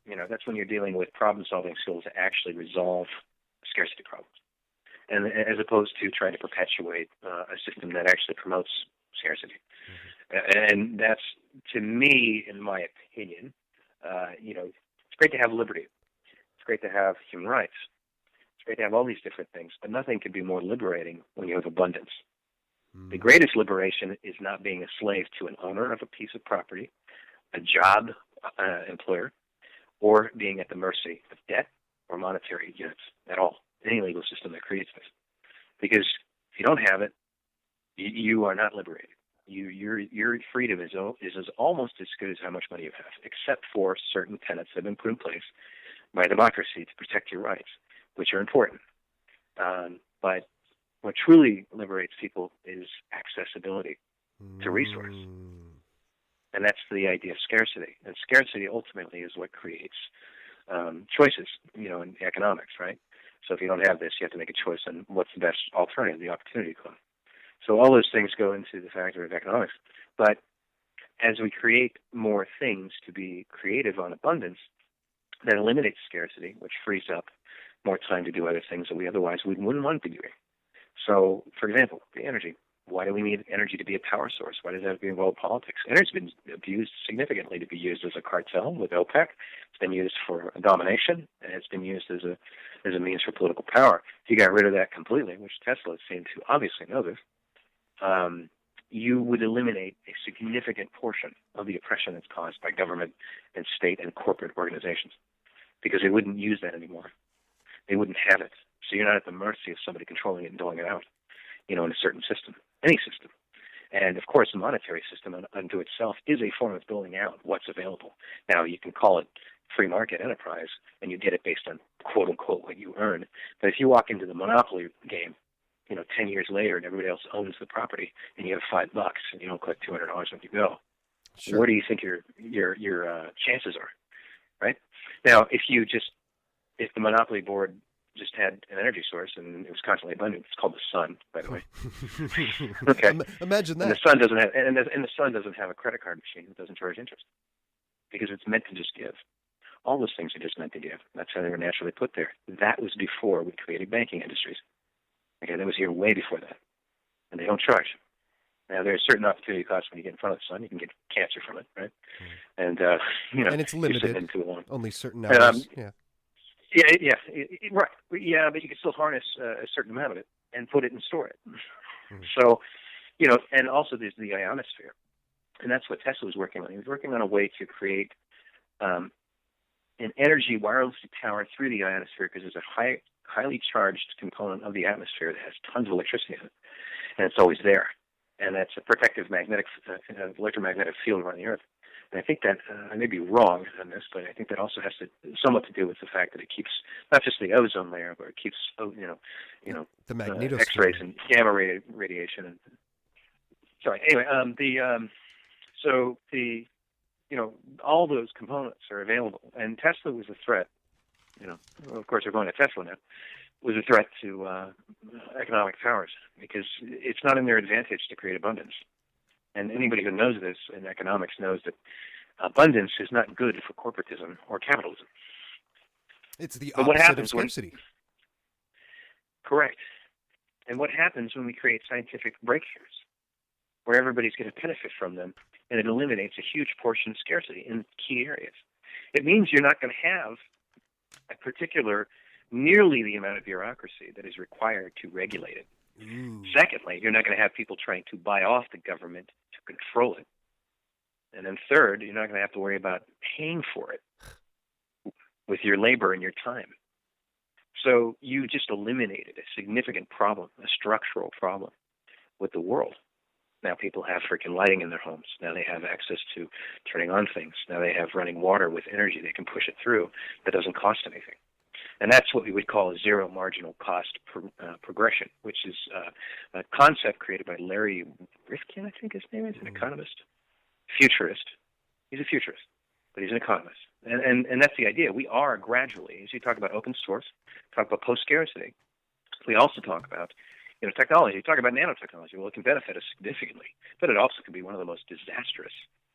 You know, that's when you're dealing with problem-solving skills to actually resolve scarcity problems, and as opposed to trying to perpetuate a system that actually promotes scarcity. And that's, to me, in my opinion, you know, it's great to have liberty. It's great to have human rights. It's great to have all these different things, but nothing could be more liberating when you have abundance. The greatest liberation is not being a slave to an owner of a piece of property, a job employer, or being at the mercy of debt or monetary units at all. Any legal system that creates this. Because if you don't have it, you are not liberated. Your freedom is almost as good as how much money you have, except for certain tenets that have been put in place by democracy to protect your rights, which are important. But what truly liberates people is accessibility to resource. And that's the idea of scarcity. And scarcity ultimately is what creates choices, you know, in economics, right? So if you don't have this, you have to make a choice on what's the best alternative, the opportunity cost. So all those things go into the factor of economics. But as we create more things to be creative on abundance, that eliminates scarcity, which frees up more time to do other things that we otherwise wouldn't want to be doing. So, for example, the energy. Why do we need energy to be a power source? Why does that have to be involved in politics? Energy's been abused significantly to be used as a cartel with OPEC. It's been used for domination, and it's been used as a means for political power. If you got rid of that completely, which Tesla seemed to obviously know this, you would eliminate a significant portion of the oppression that's caused by government and state and corporate organizations, because they wouldn't use that anymore. They wouldn't have it. So you're not at the mercy of somebody controlling it and doling it out, you know, in a certain system, any system. And, of course, the monetary system unto itself is a form of doling out what's available. Now, you can call it free market enterprise, and you get it based on, quote-unquote, what you earn. But if you walk into the monopoly game, you know, 10 years later and everybody else owns the property and you have $5 and you don't collect $200 when you go, Sure. where do you think your chances are, right? Now, if the monopoly board just had an energy source and it was constantly abundant, it's called the sun, by the way. Okay. Imagine that. And the sun doesn't have a credit card machine that doesn't charge interest. because it's meant to just give. All those things are just meant to give. That's how they were naturally put there. That was before we created banking industries. Okay, that was here way before that. And they don't charge. Now, there's certain opportunity costs when you get in front of the sun. You can get cancer from it, right? And, and it's limited. Into a long... Only certain hours. Right. Yeah, but you can still harness a certain amount of it and put it and store it. So, and also there's the ionosphere. And that's what Tesla was working on. He was working on a way to create an energy wirelessly powered through the ionosphere, because there's a highly charged component of the atmosphere that has tons of electricity in it, and it's always there. And that's a protective electromagnetic field around the Earth. And I think that, I may be wrong on this, but I think that also has somewhat to do with the fact that it keeps not just the ozone layer, but it keeps, the magnetosphere, X-rays and gamma radiation. And sorry. Anyway, all those components are available, and Tesla was a threat. Of course, we're going to Tesla now. Was a threat to economic powers, because it's not in their advantage to create abundance. And anybody who knows this in economics knows that abundance is not good for corporatism or capitalism. It's the opposite of scarcity. Correct. And what happens when we create scientific breakthroughs where everybody's going to benefit from them, and it eliminates a huge portion of scarcity in key areas? It means you're not going to have a particular nearly the amount of bureaucracy that is required to regulate it. Secondly, you're not going to have people trying to buy off the government to control it. And then third, you're not going to have to worry about paying for it with your labor and your time. So you just eliminated a significant problem, a structural problem with the world. Now people have freaking lighting in their homes. Now they have access to turning on things. Now they have running water with energy. They can push it through that doesn't cost anything. And that's what we would call a zero marginal cost progression, which is a concept created by Larry Rifkin, I think his name is, an economist, futurist. He's a futurist, but he's an economist. And that's the idea. We are gradually, as you talk about open source, talk about post-scarcity, we also talk about technology. You talk about nanotechnology. Well, it can benefit us significantly, but it also can be one of the most disastrous,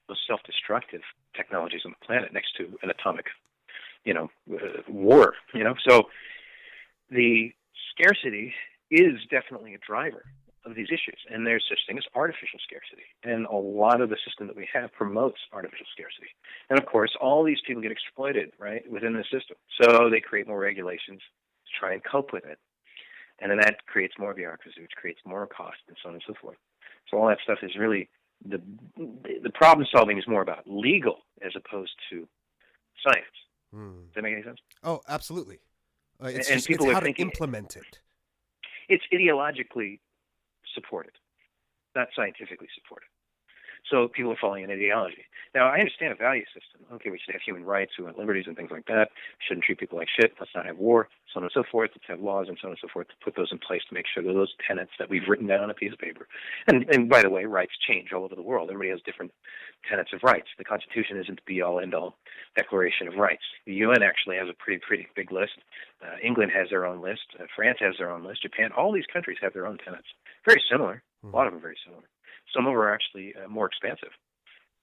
most self-destructive technologies on the planet, next to an atomic war, So the scarcity is definitely a driver of these issues, and there's such thing as artificial scarcity, and a lot of the system that we have promotes artificial scarcity. And of course, all these people get exploited, right, within the system. So they create more regulations to try and cope with it. And then that creates more bureaucracy, which creates more cost, and so on and so forth. So all that stuff is really, the problem solving is more about legal as opposed to science. Does that make any sense? Oh, absolutely. It's how to implement it. It's ideologically supported, not scientifically supported. So people are following an ideology. Now, I understand a value system. Okay, we should have human rights, we want liberties and things like that. Shouldn't treat people like shit. Let's not have war, so on and so forth. Let's have laws and so on and so forth to put those in place to make sure that those tenets that we've written down on a piece of paper. And by the way, rights change all over the world. Everybody has different tenets of rights. The Constitution isn't the be-all, end-all declaration of rights. The UN actually has a pretty big list. England has their own list. France has their own list. Japan, all these countries have their own tenets. Very similar. A lot of them very similar. Some of them are actually more expansive,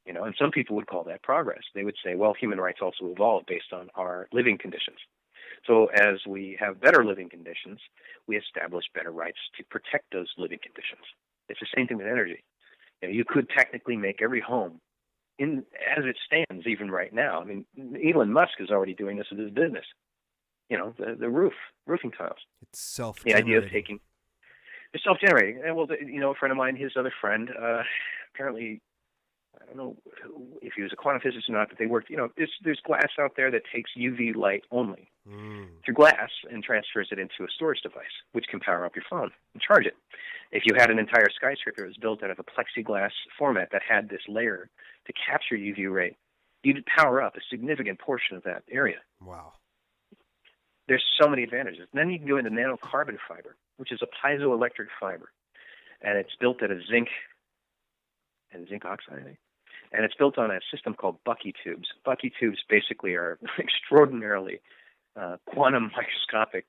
and some people would call that progress. They would say, well, human rights also evolve based on our living conditions. So as we have better living conditions, we establish better rights to protect those living conditions. It's the same thing with energy. You could technically make every home, as it stands, even right now. I mean, Elon Musk is already doing this with his business. The roofing tiles. It's self-generating. The idea of taking... It's self-generating. And, well, a friend of mine, his other friend, apparently, I don't know if he was a quantum physicist or not, but they worked, there's glass out there that takes UV light only through glass and transfers it into a storage device, which can power up your phone and charge it. If you had an entire skyscraper that was built out of a plexiglass format that had this layer to capture UV ray, you'd power up a significant portion of that area. Wow. There's so many advantages. And then you can go into nanocarbon fiber, which is a piezoelectric fiber. And it's built out of zinc and zinc oxide, I think. And it's built on a system called Bucky tubes. Bucky tubes basically are extraordinarily quantum microscopic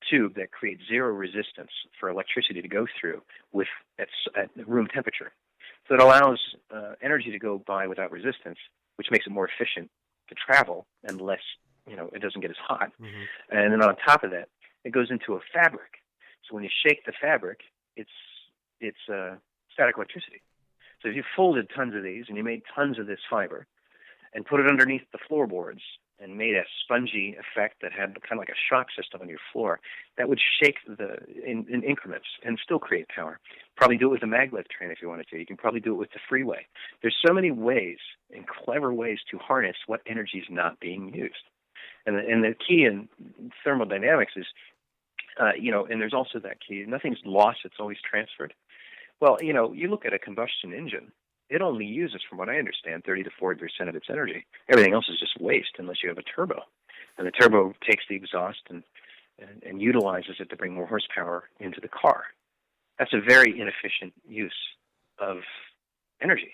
tube that creates zero resistance for electricity to go through at room temperature. So it allows energy to go by without resistance which makes it more efficient to travel and less, it doesn't get as hot. Mm-hmm. And then on top of that, it goes into a fabric. So when you shake the fabric, it's static electricity. So if you folded tons of these and you made tons of this fiber and put it underneath the floorboards and made a spongy effect that had kind of like a shock system on your floor, that would shake in increments and still create power. Probably do it with a maglev train if you wanted to. You can probably do it with the freeway. There's so many ways and clever ways to harness what energy is not being used. And the key in thermodynamics is, and there's also that key, nothing's lost, it's always transferred. Well, you look at a combustion engine, it only uses, from what I understand, 30 to 40% of its energy. Everything else is just waste unless you have a turbo. And the turbo takes the exhaust and utilizes it to bring more horsepower into the car. That's a very inefficient use of energy.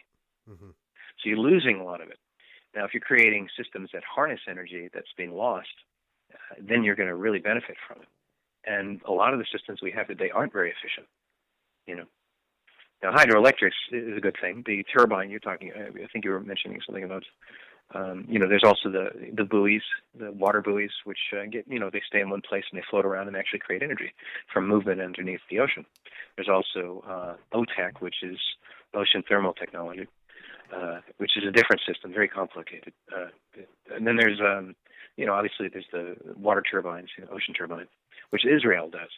Mm-hmm. So you're losing a lot of it. Now, if you're creating systems that harness energy that's being lost, then you're going to really benefit from it. And a lot of the systems we have today aren't very efficient. Now, hydroelectrics is a good thing. The turbine you're talking, I think you were mentioning something about, there's also the buoys, the water buoys, which they stay in one place and they float around and actually create energy from movement underneath the ocean. There's also OTAC, which is ocean thermal technology, which is a different system, very complicated. And then there's, obviously there's the water turbines, ocean turbines, which Israel does.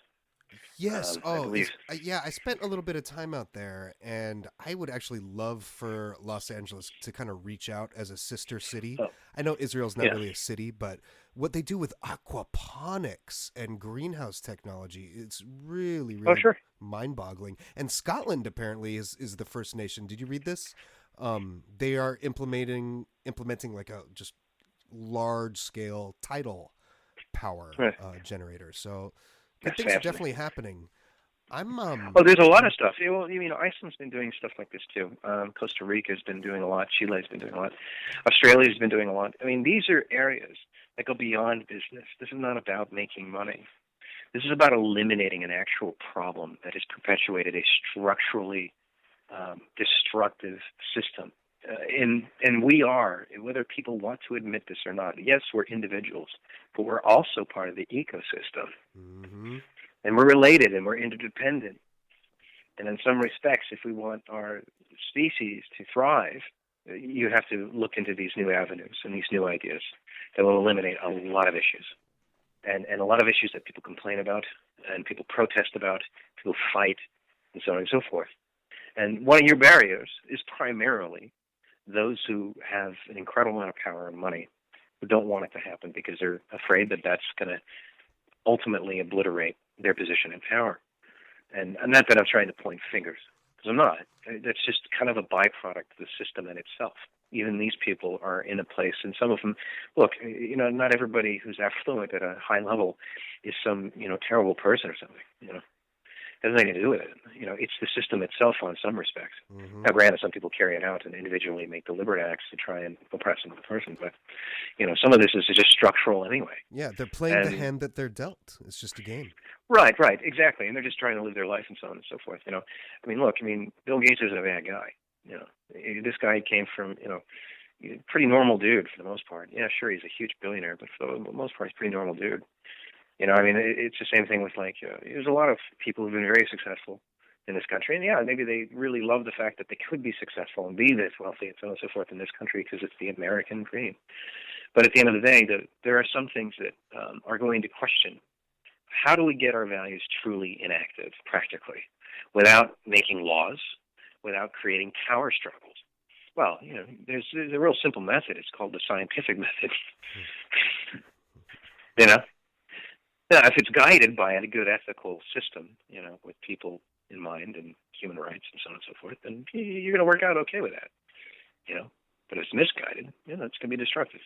Yes. I spent a little bit of time out there, and I would actually love for Los Angeles to kind of reach out as a sister city. Oh. I know Israel's not really a city, but what they do with aquaponics and greenhouse technology, it's really, really mind-boggling. And Scotland apparently is the first nation. Did you read this? They are implementing like a just large-scale tidal power generator. So things are definitely happening. There's a lot of stuff. Iceland's been doing stuff like this too. Costa Rica's been doing a lot. Chile's been doing a lot. Australia's been doing a lot. These are areas that go beyond business. This is not about making money. This is about eliminating an actual problem that has perpetuated a structurally destructive system. And we are, whether people want to admit this or not, yes, we're individuals, but we're also part of the ecosystem. Mm-hmm. And we're related and we're interdependent. And in some respects, if we want our species to thrive, you have to look into these new avenues and these new ideas that will eliminate a lot of issues. And a lot of issues that people complain about and people protest about, people fight, and so on and so forth. And one of your barriers is primarily those who have an incredible amount of power and money who don't want it to happen because they're afraid that that's going to ultimately obliterate their position in power. And not that I'm trying to point fingers, because I'm not. That's just kind of a byproduct of the system in itself. Even these people are in a place, and some of them, look, not everybody who's affluent at a high level is some, terrible person or something, It has nothing to do with it. It's the system itself on some respects. Mm-hmm. Now, granted, some people carry it out and individually make deliberate acts to try and oppress another person, but, some of this is just structural anyway. Yeah, they're playing the hand that they're dealt. It's just a game. Right, exactly. And they're just trying to live their life and so on and so forth. Bill Gates isn't a bad guy. This guy came from, pretty normal dude for the most part. Yeah, sure, he's a huge billionaire, but for the most part, he's a pretty normal dude. It's the same thing with there's a lot of people who've been very successful in this country. And yeah, maybe they really love the fact that they could be successful and be this wealthy and so on and so forth in this country because it's the American dream. But at the end of the day, there are some things that are going to question how do we get our values truly enacted practically without making laws, without creating power struggles? Well, there's a real simple method. It's called the scientific method. If it's guided by a good ethical system, with people in mind and human rights and so on and so forth, then you're going to work out okay with that, But if it's misguided, it's going to be destructive.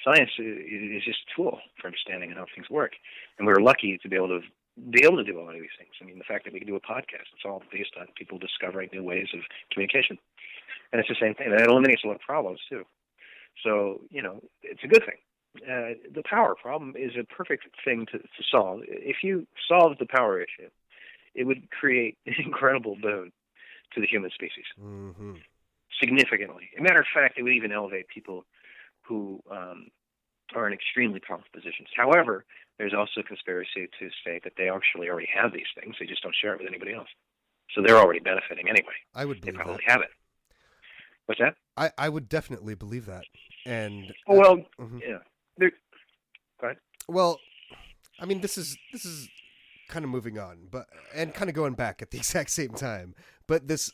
Science is just a tool for understanding how things work, and we're lucky to be able to do a lot of these things. The fact that we can do a podcast, it's all based on people discovering new ways of communication, and it's the same thing. That eliminates a lot of problems too. So it's a good thing. The power problem is a perfect thing to solve. If you solve the power issue, it would create an incredible boon to the human species. Mm-hmm. significantly. As a matter of fact, it would even elevate people who are in extremely powerful positions. However, there's also a conspiracy to say that they actually already have these things. They just don't share it with anybody else. So they're already benefiting anyway. I would They believe probably that. have it. What's that? I would definitely believe that. And Well, mhm. yeah. Go ahead. Well, I mean, this is kind of moving on, but and kind of going back at the exact same time. But this,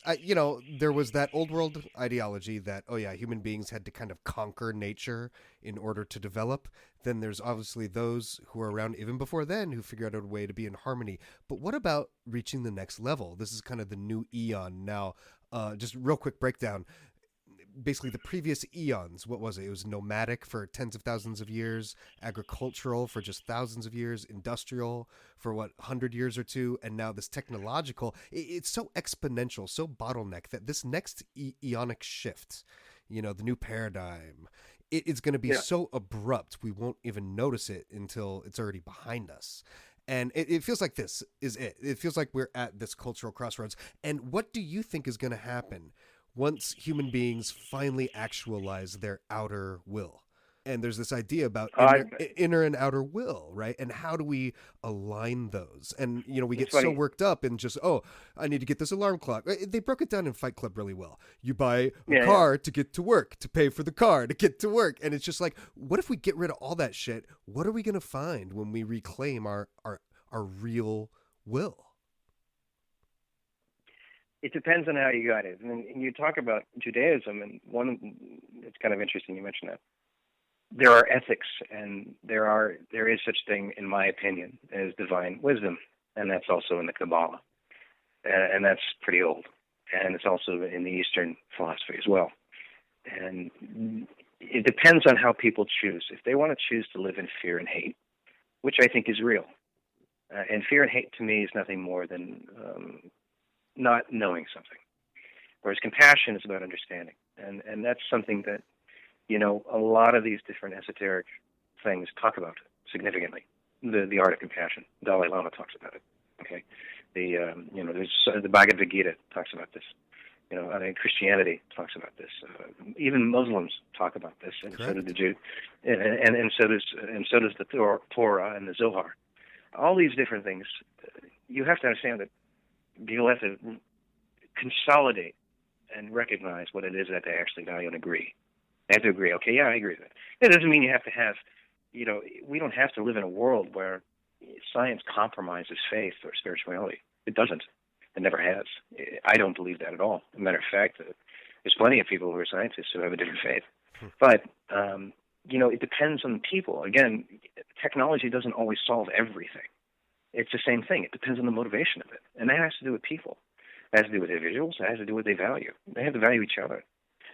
there was that old world ideology that, oh yeah, human beings had to kind of conquer nature in order to develop. Then there's obviously those who are around even before then who figured out a way to be in harmony. But what about reaching the next level? This is kind of the new eon now. Just real quick breakdown. Basically, the previous eons, what was it? It was nomadic for tens of thousands of years, agricultural for just thousands of years, industrial for 100 years or two, and now this technological. It's so exponential, so bottleneck that this next eonic shift, the new paradigm, it's going to be so abrupt we won't even notice it until it's already behind us. And it feels like this is it. It feels like we're at this cultural crossroads. And what do you think is going to happen once human beings finally actualize their outer will? And there's this idea about inner and outer will, right? And how do we align those? And, we get so worked up in just, oh, I need to get this alarm clock. They broke it down in Fight Club really well. You buy a car to get to work, to pay for the car, to get to work. And it's just like, what if we get rid of all that shit? What are we going to find when we reclaim our real will? It depends on how you got it. And you talk about Judaism, and it's kind of interesting you mentioned that. There are ethics, and there is such thing, in my opinion, as divine wisdom, and that's also in the Kabbalah, and that's pretty old, and it's also in the Eastern philosophy as well. And it depends on how people choose. If they want to choose to live in fear and hate, which I think is real, and fear and hate to me is nothing more than not knowing something, whereas compassion is about understanding, and that's something that a lot of these different esoteric things talk about significantly. The art of compassion. Dalai Lama talks about it. Okay, there's the Bhagavad Gita talks about this. I think Christianity talks about this. Even Muslims talk about this, and Correct. So do the Jew, and so does the Torah and the Zohar. All these different things. You have to understand that people have to consolidate and recognize what it is that they actually value and agree. They have to agree, okay, yeah, I agree with that. It doesn't mean you have to have, we don't have to live in a world where science compromises faith or spirituality. It doesn't. It never has. I don't believe that at all. As a matter of fact, there's plenty of people who are scientists who have a different faith. But, it depends on the people. Again, technology doesn't always solve everything. It's the same thing. It depends on the motivation of it. And that has to do with people. It has to do with individuals. It has to do with what they value. They have to value each other.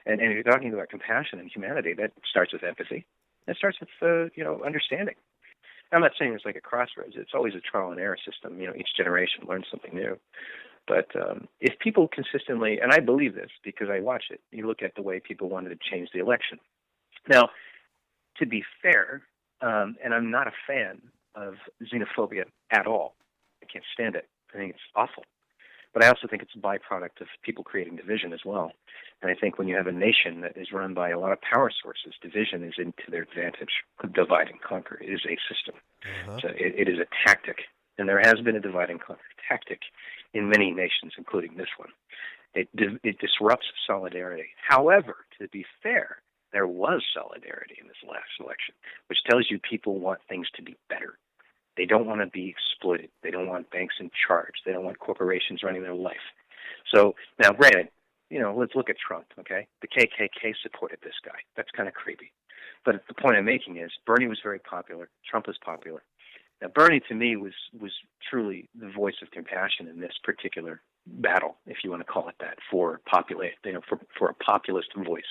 And if you're talking about compassion and humanity, that starts with empathy. It starts with, understanding. I'm not saying it's like a crossroads. It's always a trial and error system. Each generation learns something new. But if people consistently, and I believe this because I watch it, you look at the way people wanted to change the election. Now, to be fair, and I'm not a fan of xenophobia at all. I can't stand it. I think it's awful. But I also think it's a byproduct of people creating division as well. And I think when you have a nation that is run by a lot of power sources, division is into their advantage. Divide and conquer. It is a system. So it is a tactic. And there has been a divide and conquer tactic in many nations, including this one. It disrupts solidarity. However, to be fair, there was solidarity in this last election, which tells you people want things to be better. They don't want to be exploited. They don't want banks in charge. They don't want corporations running their life. So now, granted, let's look at Trump, okay? The KKK supported this guy. That's kind of creepy. But the point I'm making is Bernie was very popular. Trump was popular. Now, Bernie, to me, was truly the voice of compassion in this particular battle, if you want to call it that, for a populist voice,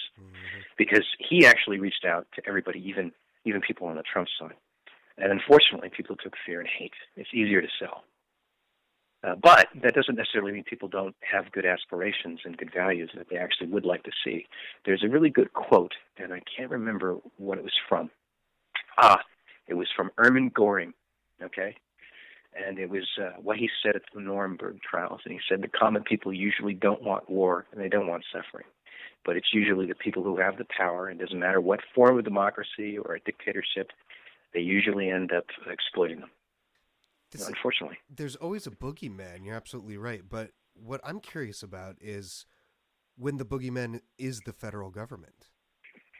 because he actually reached out to everybody, even people on the Trump side. And unfortunately, people took fear and hate. It's easier to sell. But that doesn't necessarily mean people don't have good aspirations and good values that they actually would like to see. There's a really good quote, and I can't remember what it was from. It was from Erwin Goring, okay? And it was what he said at the Nuremberg trials. And he said the common people usually don't want war, and they don't want suffering. but it's usually the people who have the power. It doesn't matter what form of democracy or a dictatorship, they usually end up exploiting them, unfortunately. There's always a boogeyman. You're absolutely right. But what I'm curious about is when the boogeyman is the federal government.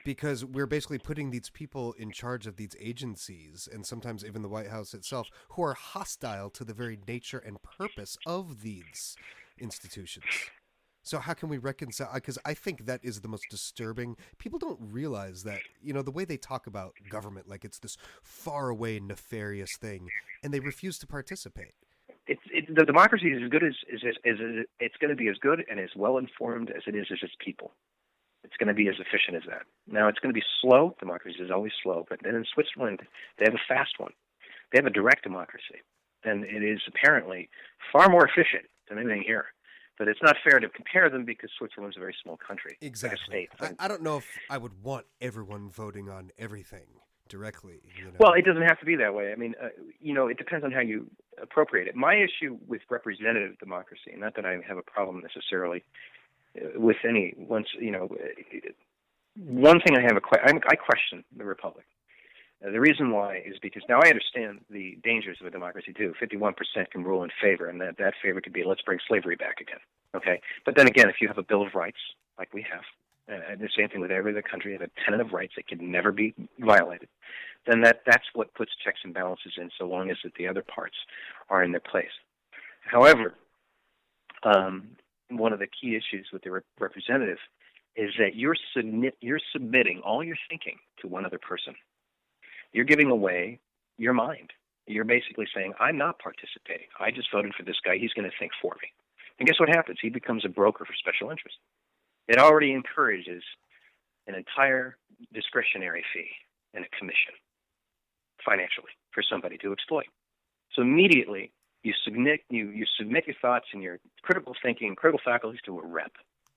Because we're basically putting these people in charge of these agencies, and sometimes even the White House itself, who are hostile to the very nature and purpose of these institutions. So how can we reconcile? Because I think that is the most disturbing. People don't realize that, the way they talk about government, like it's this far away nefarious thing, and they refuse to participate. The democracy is as good as it's going to be as good and as well informed as it is as its people. It's going to be as efficient as that. Now, it's going to be slow. Democracy is always slow. But then in Switzerland, they have a fast one. They have a direct democracy. And it is apparently far more efficient than anything here. But it's not fair to compare them because Switzerland's a very small country. Exactly. Like a state. I don't know if I would want everyone voting on everything directly. Well, it doesn't have to be that way. I mean, it depends on how you appropriate it. My issue with representative democracy, not that I have a problem necessarily with any one thing I question the republic. The reason why is because now I understand the dangers of a democracy too. 51% can rule in favor, and that favor could be let's bring slavery back again. Okay, but then again, if you have a Bill of Rights like we have, and the same thing with every other country, have a tenet of rights that can never be violated, then that's what puts checks and balances in, so long as the other parts are in their place. However, one of the key issues with the representative is that you're submitting all your thinking to one other person. You're giving away your mind. You're basically saying, I'm not participating. I just voted for this guy. He's going to think for me. And guess what happens? He becomes a broker for special interest. It already encourages an entire discretionary fee and a commission financially for somebody to exploit. So immediately, you submit your thoughts and your critical thinking, critical faculties to a rep,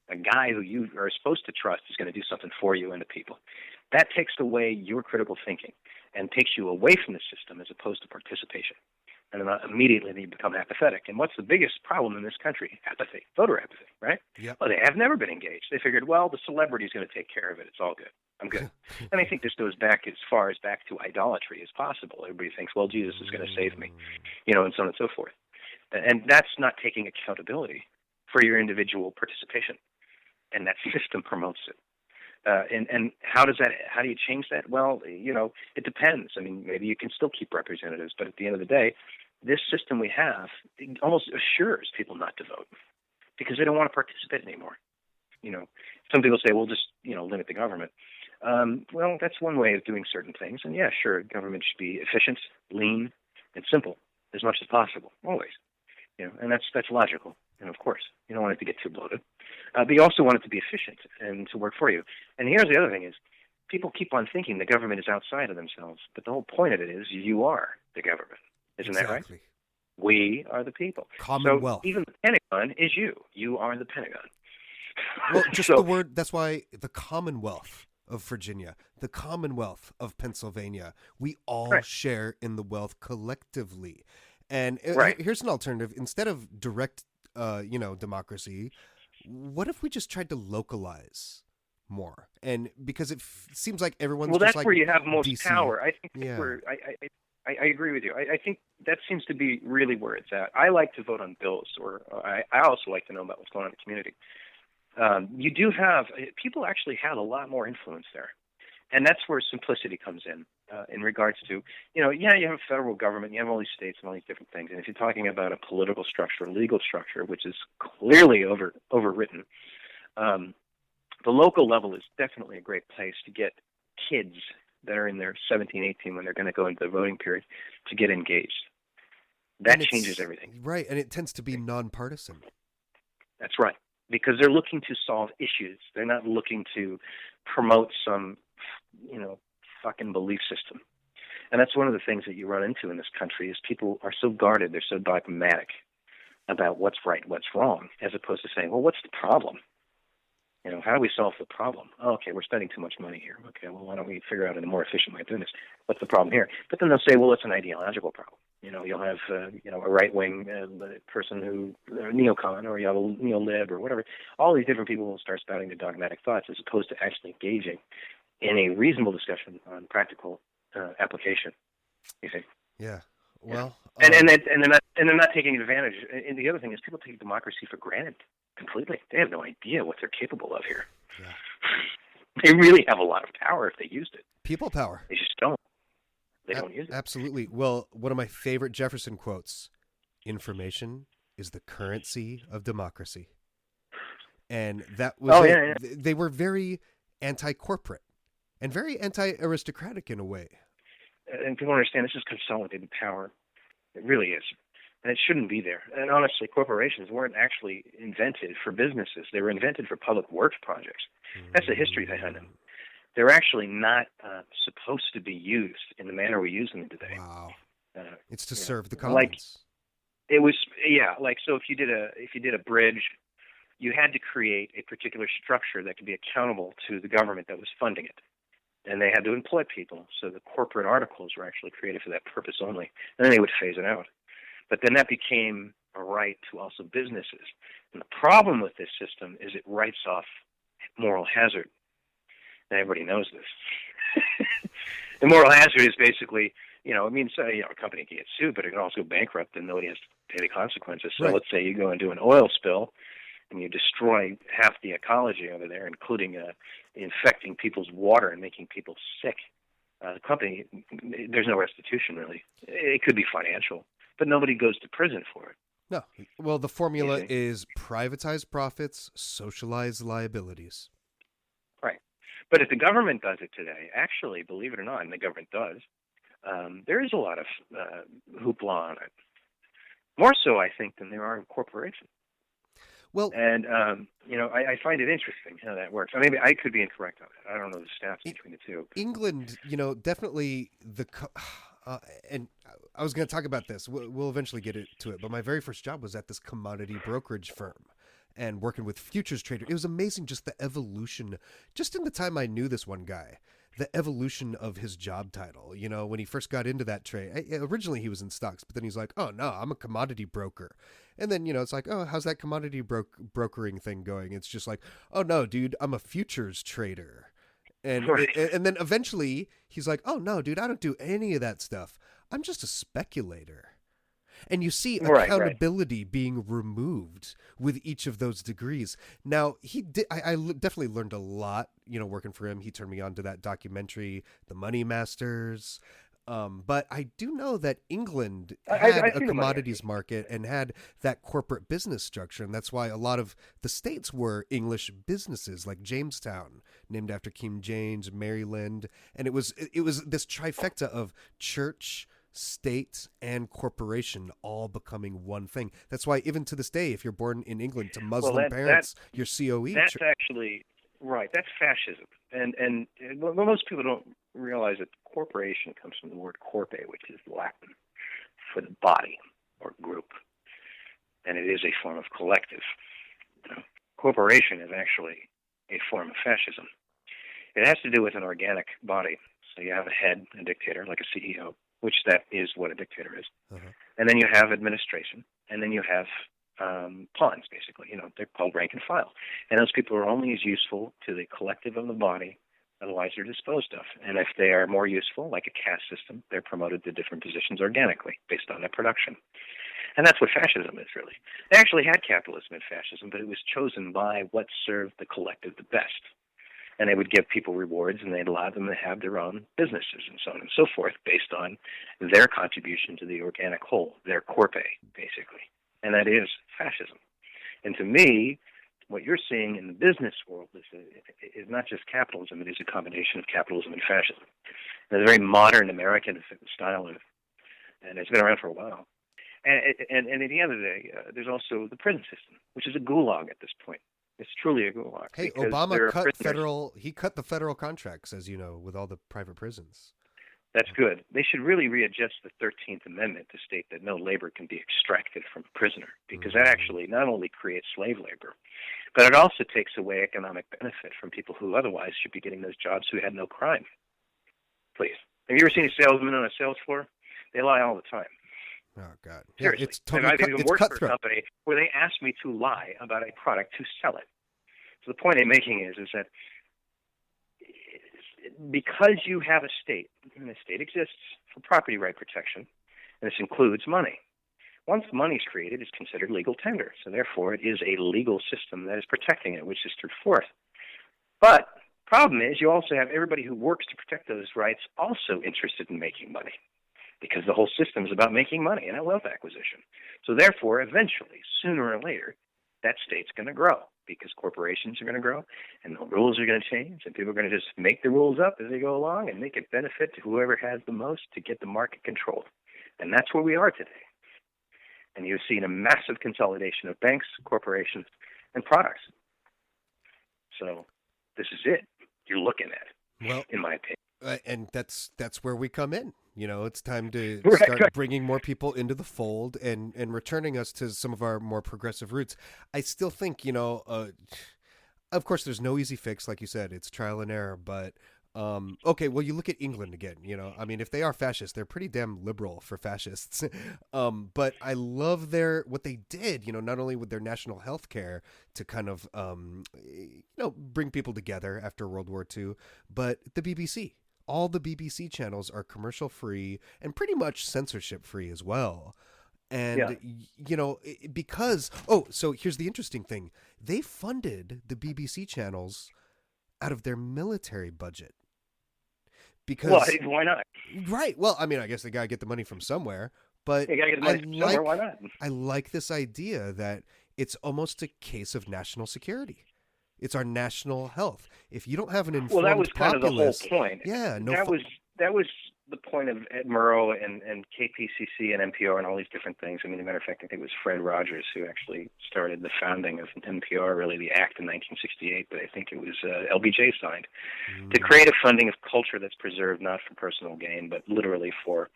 a guy who you are supposed to trust is going to do something for you and the people. That takes away your critical thinking and takes you away from the system as opposed to participation. And then immediately you become apathetic. And what's the biggest problem in this country? Apathy, voter apathy, right? Yep. Well, they have never been engaged. They figured, well, the celebrity's going to take care of it. It's all good. I'm good. And I think this goes back as far as back to idolatry as possible. Everybody thinks, well, Jesus is going to save me, and so on and so forth. And that's not taking accountability for your individual participation. And that system promotes it. And how do you change that? Well, it depends. I mean, maybe you can still keep representatives, but at the end of the day, this system we have almost assures people not to vote because they don't want to participate anymore. Some people say, well, just, limit the government. Well, that's one way of doing certain things. And yeah, sure, government should be efficient, lean, and simple as much as possible, always. And that's logical. And of course, you don't want it to get too bloated. But you also want it to be efficient and to work for you. And here's the other thing is, people keep on thinking the government is outside of themselves. But the whole point of it is you are the government. Isn't that right? We are the people. Commonwealth. So even the Pentagon is you. You are the Pentagon. Well, just the word, that's why the Commonwealth of Virginia, the Commonwealth of Pennsylvania, we all share in the wealth collectively. And here's an alternative. Instead of direct, democracy, what if we just tried to localize more? And because it seems like everyone's just that's like where you have most DC. power. I think that's where I agree with you. I think that seems to be really where it's at. I like to vote on bills, or I also like to know about what's going on in the community. You do have people actually have a lot more influence there, and that's where simplicity comes in regards to you have a federal government, you have all these states and all these different things, and if you're talking about a political structure, a legal structure, which is clearly overwritten, the local level is definitely a great place to get kids that are in their 17, 18 when they're going to go into the voting period to get engaged. That changes everything. Right, and it tends to be nonpartisan. That's right, because they're looking to solve issues. They're not looking to promote some, fucking belief system. And that's one of the things that you run into in this country is people are so guarded, they're so dogmatic about what's right, what's wrong, as opposed to saying, well, what's the problem? How do we solve the problem? Oh, okay, we're spending too much money here. Okay, well, why don't we figure out a more efficient way of doing this? What's the problem here? But then they'll say, well, it's an ideological problem. You'll have, a right-wing person who, a neocon, or you have a neo-lib or whatever. All these different people will start spouting their dogmatic thoughts as opposed to actually engaging in a reasonable discussion on practical application. You see? Yeah. Well, and they're not taking advantage. And the other thing is, people take democracy for granted completely. They have no idea what they're capable of here. Yeah. They really have a lot of power if they used it. People power. They just don't. They don't use it. Absolutely. Well, one of my favorite Jefferson quotes: "Information is the currency of democracy." And that was they were very anti-corporate and very anti-aristocratic in a way. And people understand this is consolidated power. It really is. And it shouldn't be there. And honestly, corporations weren't actually invented for businesses. They were invented for public works projects. That's the history behind them. They're actually not supposed to be used in the manner we use them today. Wow. It's to serve the commons. Like, it was, so if you did a bridge, you had to create a particular structure that could be accountable to the government that was funding it. And they had to employ people, so the corporate articles were actually created for that purpose only. And then they would phase it out. But then that became a right to also businesses. And the problem with this system is it writes off moral hazard. And everybody knows this. The moral hazard is basically, it means a company can get sued, but it can also go bankrupt and nobody has to pay the consequences. So let's say you go and do an oil spill, and you destroy half the ecology over there, including infecting people's water and making people sick. The company, there's no restitution, really. It could be financial, but nobody goes to prison for it. No. Well, the formula is privatize profits, socialize liabilities. Right. But if the government does it today, actually, believe it or not, and the government does, there is a lot of hoopla on it. More so, I think, than there are in corporations. Well, and I find it interesting how that works. Maybe I could be incorrect on it. I don't know the stats between the two. England, definitely and I was going to talk about this. We'll eventually get to it. But my very first job was at this commodity brokerage firm and working with futures traders. It was amazing, just the evolution. Just in the time I knew this one guy, the evolution of his job title. When he first got into that trade, originally he was in stocks, but then he's like, "Oh no, I'm a commodity broker." And then, it's like, "Oh, how's that commodity brokering thing going?" It's just like, "Oh no, dude, I'm a futures trader." And and then eventually he's like, "Oh no, dude, I don't do any of that stuff. I'm just a speculator." And you see accountability being removed with each of those degrees. Now, he did. I definitely learned a lot, working for him. He turned me on to that documentary, The Money Masters. But I do know that England had a commodities market and had that corporate business structure. And that's why a lot of the states were English businesses, like Jamestown, named after King James, Maryland. And it was this trifecta of church, state, and corporation all becoming one thing. That's why even to this day, if you're born in England to Muslim parents, you're COE. That's actually right. That's fascism. And most people don't realize that corporation comes from the word corpe, which is Latin for the body or group. And it is a form of collective. Corporation is actually a form of fascism. It has to do with an organic body. So you have a head, a dictator, like a CEO, which that is what a dictator is. Uh-huh. And then you have administration, and then you have pawns, basically. They're called rank and file. And those people are only as useful to the collective of the body, otherwise they're disposed of. And if they are more useful, like a caste system, they're promoted to different positions organically, based on their production. And that's what fascism is, really. They actually had capitalism and fascism, but it was chosen by what served the collective the best. And they would give people rewards, and they'd allow them to have their own businesses and so on and so forth based on their contribution to the organic whole, their corpe, basically. And that is fascism. And to me, what you're seeing in the business world is not just capitalism, it is a combination of capitalism and fascism. And it's a very modern American style, and it's been around for a while. And at the end of the day, there's also the prison system, which is a gulag at this point. It's truly a gulag. Hey, Obama cut the federal contracts, as you know, with all the private prisons. That's good. They should really readjust the 13th Amendment to state that no labor can be extracted from a prisoner, because that actually not only creates slave labor, but it also takes away economic benefit from people who otherwise should be getting those jobs who had no crime. Please. Have you ever seen a salesman on a sales floor? They lie all the time. Oh, God. Yeah, Seriously. it's totally I've even it's worked for a cutthroat. company where they asked me to lie about a product to sell it. So the point I'm making is that because you have a state, and the state exists for property right protection, and this includes money. Once money is created, it's considered legal tender. So therefore, it is a legal system that is protecting it, which is through force. But problem is, you also have everybody who works to protect those rights also interested in making money, because the whole system is about making money and not wealth acquisition. So therefore, eventually, sooner or later, that state's going to grow, because corporations are going to grow, and the rules are going to change, and people are going to just make the rules up as they go along and make it benefit to whoever has the most to get the market controlled. And that's where we are today. And you've seen a massive consolidation of banks, corporations, and products. So this is it you're looking at, Well, in my opinion. And that's where we come in. You know, it's time to Right, start right. bringing more people into the fold and returning us to some of our more progressive roots. I still think, of course, there's no easy fix, like you said. It's trial and error. But okay, well, you look at England again. I mean, if they are fascist, they're pretty damn liberal for fascists. But I love what they did. Not only with their national health care to kind of bring people together after World War II, but the BBC. All the BBC channels are commercial free and pretty much censorship free as well. And, because, so here's the interesting thing. They funded the BBC channels out of their military budget. Because, why not? Right. Well, I mean, I guess they got to get the money from somewhere. But You got to get the money from somewhere. Why not? I like this idea that it's almost a case of national security. It's our national health. If you don't have an informed that was kind populace, of the whole point. Yeah, that was the point of Ed Murrow and KPCC and NPR and all these different things. I mean, as a matter of fact, I think it was Fred Rogers who actually started the founding of NPR, really the act in 1968, but I think it was LBJ signed, to create a funding of culture that's preserved not for personal gain, but literally for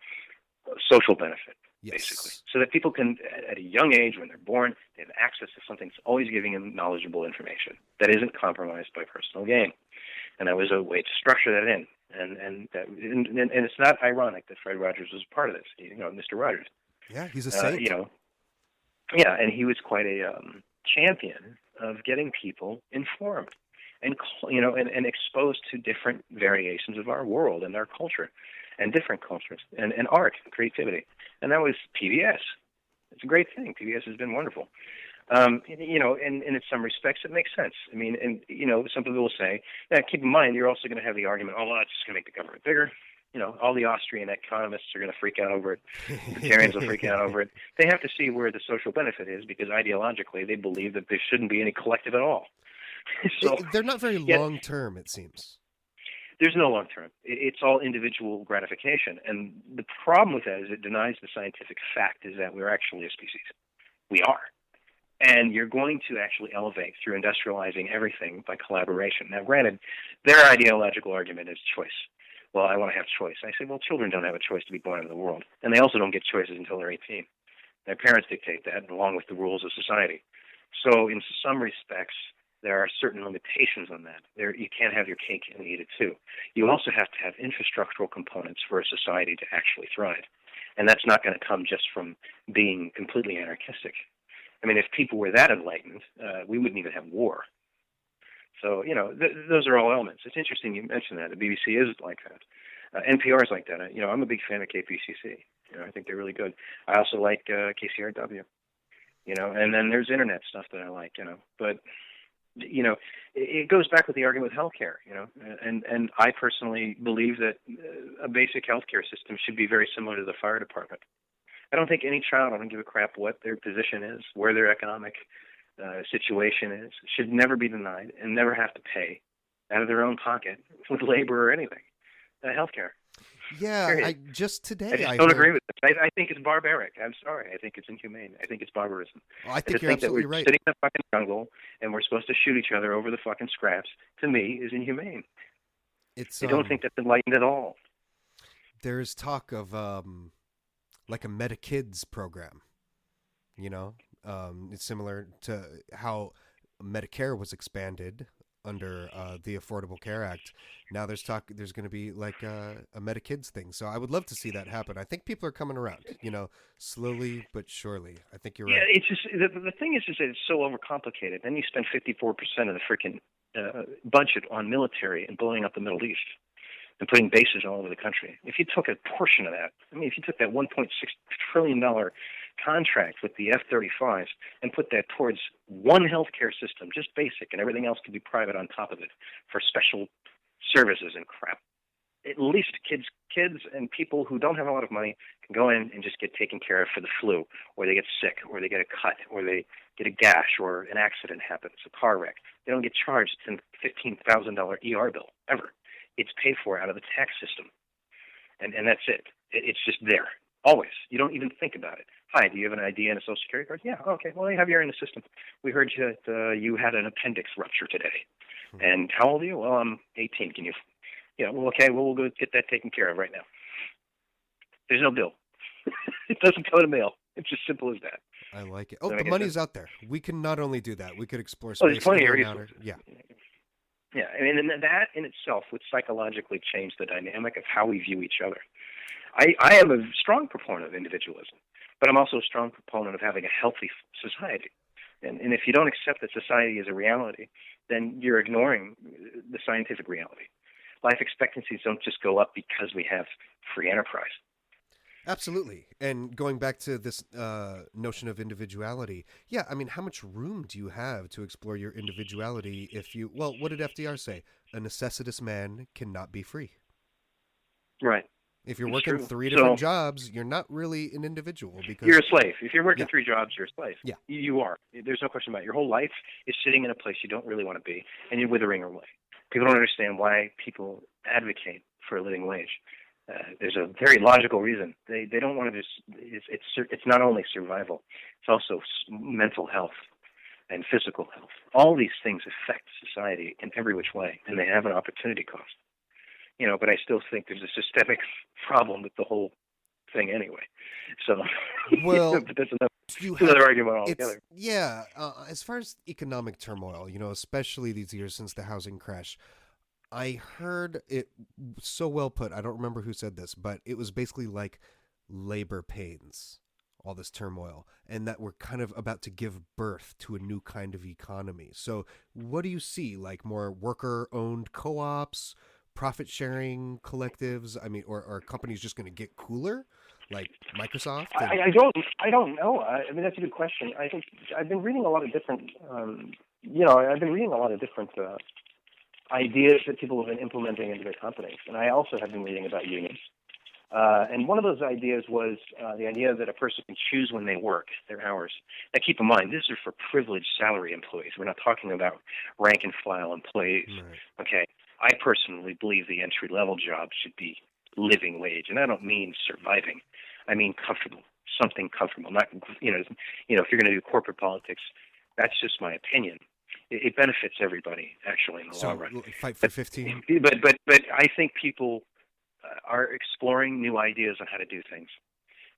social benefit. Yes. Basically, so that people can, at a young age, when they're born, they have access to something that's always giving them knowledgeable information that isn't compromised by personal gain. And that was a way to structure that in. And it's not ironic that Fred Rogers was part of this. Mr. Rogers. Yeah, he's a saint. Yeah, and he was quite a champion of getting people informed and exposed to different variations of our world and our culture, and different cultures, and art, creativity. And that was PBS. It's a great thing. PBS has been wonderful. And in some respects, it makes sense. I mean, some people will say, now, keep in mind, you're also going to have the argument, it's just going to make the government bigger. All the Austrian economists are going to freak out over it. Libertarians will freak out over it. They have to see where the social benefit is, because ideologically, they believe that there shouldn't be any collective at all. So they're not very long-term, it seems. There's no long term. It's all individual gratification. And the problem with that is it denies the scientific fact is that we're actually a species. We are. And you're going to actually elevate through industrializing everything by collaboration. Now, granted, their ideological argument is choice. Well, I want to have choice. I say, well, children don't have a choice to be born into the world. And they also don't get choices until they're 18. Their parents dictate that, along with the rules of society. So in some respects, there are certain limitations on that. You can't have your cake and eat it too. You also have to have infrastructural components for a society to actually thrive. And that's not going to come just from being completely anarchistic. I mean, if people were that enlightened, we wouldn't even have war. So, those are all elements. It's interesting you mentioned that. The BBC is like that. NPR is like that. I'm a big fan of KPCC. I think they're really good. I also like KCRW. And then there's internet stuff that I like, But it goes back with the argument with healthcare, and I personally believe that a basic healthcare system should be very similar to the fire department. I don't think any child, I don't give a crap what their position is, where their economic situation is, should never be denied and never have to pay out of their own pocket with labor or anything. Healthcare. Yeah, Period. I just don't agree with it. I think it's barbaric. I'm sorry. I think it's inhumane. I think it's barbarism. Well, I think you're absolutely right. Sitting in the fucking jungle and we're supposed to shoot each other over the fucking scraps, to me, is inhumane. I don't think that's enlightened at all. There's talk of like a MetaKids program. It's similar to how Medicare was expanded under the Affordable Care Act. Now there's going to be like a MetaKids thing. So I would love to see that happen. I think people are coming around, slowly but surely. I think you're right. Yeah, it's just the thing is that it's so overcomplicated. Then you spend 54% of the freaking budget on military and blowing up the Middle East and putting bases all over the country. If you took a portion of that, if you took that $1.6 trillion contract with the F-35s and put that towards one healthcare system, just basic, and everything else could be private on top of it for special services and crap. At least kids and people who don't have a lot of money can go in and just get taken care of for the flu, or they get sick, or they get a cut, or they get a gash, or an accident happens, a car wreck. They don't get charged a $15,000 ER bill, ever. It's paid for out of the tax system. And that's it. It's just there. Always. You don't even think about it. Hi, do you have an ID and a Social Security card? Yeah, okay. Well, you have your in the system. We heard that you had an appendix rupture today. And how old are you? Well, I'm 18. Can you... well, okay, we'll go get that taken care of right now. There's no bill. It doesn't go to mail. It's as simple as that. I like it. Oh, the money's out there. We can not only do that, we could explore space. Oh, there's plenty of resources. Yeah. Yeah, and that in itself would psychologically change the dynamic of how we view each other. I am a strong proponent of individualism, but I'm also a strong proponent of having a healthy society. And if you don't accept that society is a reality, then you're ignoring the scientific reality. Life expectancies don't just go up because we have free enterprise. Absolutely. And going back to this notion of individuality, yeah, how much room do you have to explore your individuality what did FDR say? A necessitous man cannot be free. Right. If you're working three different jobs, you're not really an individual because you're a slave. If you're working three jobs, you're a slave. Yeah. You are. There's no question about it. Your whole life is sitting in a place you don't really want to be, and you're withering away. People don't understand why people advocate for a living wage. There's a very logical reason. They don't want to just. It's not only survival. It's also mental health and physical health. All these things affect society in every which way, and they have an opportunity cost. But I still think there's a systemic problem with the whole thing anyway. So, well, but that's another argument altogether. Yeah, as far as economic turmoil, especially these years since the housing crash, I heard it so well put. I don't remember who said this, but it was basically like labor pains, all this turmoil, and that we're kind of about to give birth to a new kind of economy. So what do you see? Like more worker-owned co-ops, profit-sharing collectives? Or are companies just going to get cooler, like Microsoft? I don't know. That's a good question. I think I've been reading a lot of different. Ideas that people have been implementing into their companies, and I also have been reading about unions. And one of those ideas was the idea that a person can choose when they work, their hours. Now, keep in mind, these are for privileged salary employees. We're not talking about rank and file employees. Right. Okay. I personally believe the entry-level job should be living wage, and I don't mean surviving. I mean comfortable, something comfortable. Not, if you're going to do corporate politics, that's just my opinion. It benefits everybody, actually, in the long run. Fight for 15. But I think people are exploring new ideas on how to do things.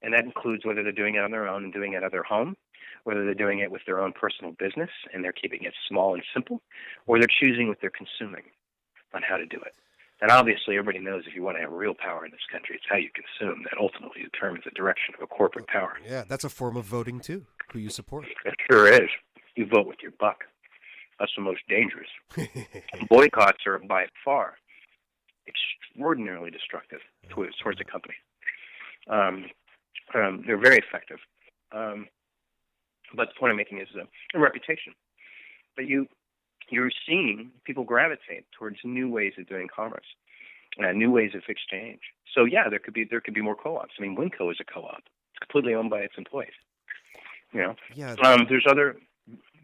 And that includes whether they're doing it on their own and doing it at their home, whether they're doing it with their own personal business and they're keeping it small and simple, or they're choosing what they're consuming on how to do it. And obviously, everybody knows if you want to have real power in this country, it's how you consume that ultimately determines the direction of a corporate power. Yeah, that's a form of voting, too, who you support. It sure is. You vote with your buck. That's the most dangerous. Boycotts are by far extraordinarily destructive towards a company. They're very effective. But the point I'm making is a reputation. But you're seeing people gravitate towards new ways of doing commerce, new ways of exchange. So yeah, there could be more co-ops. Winco is a co-op. It's completely owned by its employees. Yeah. There's other.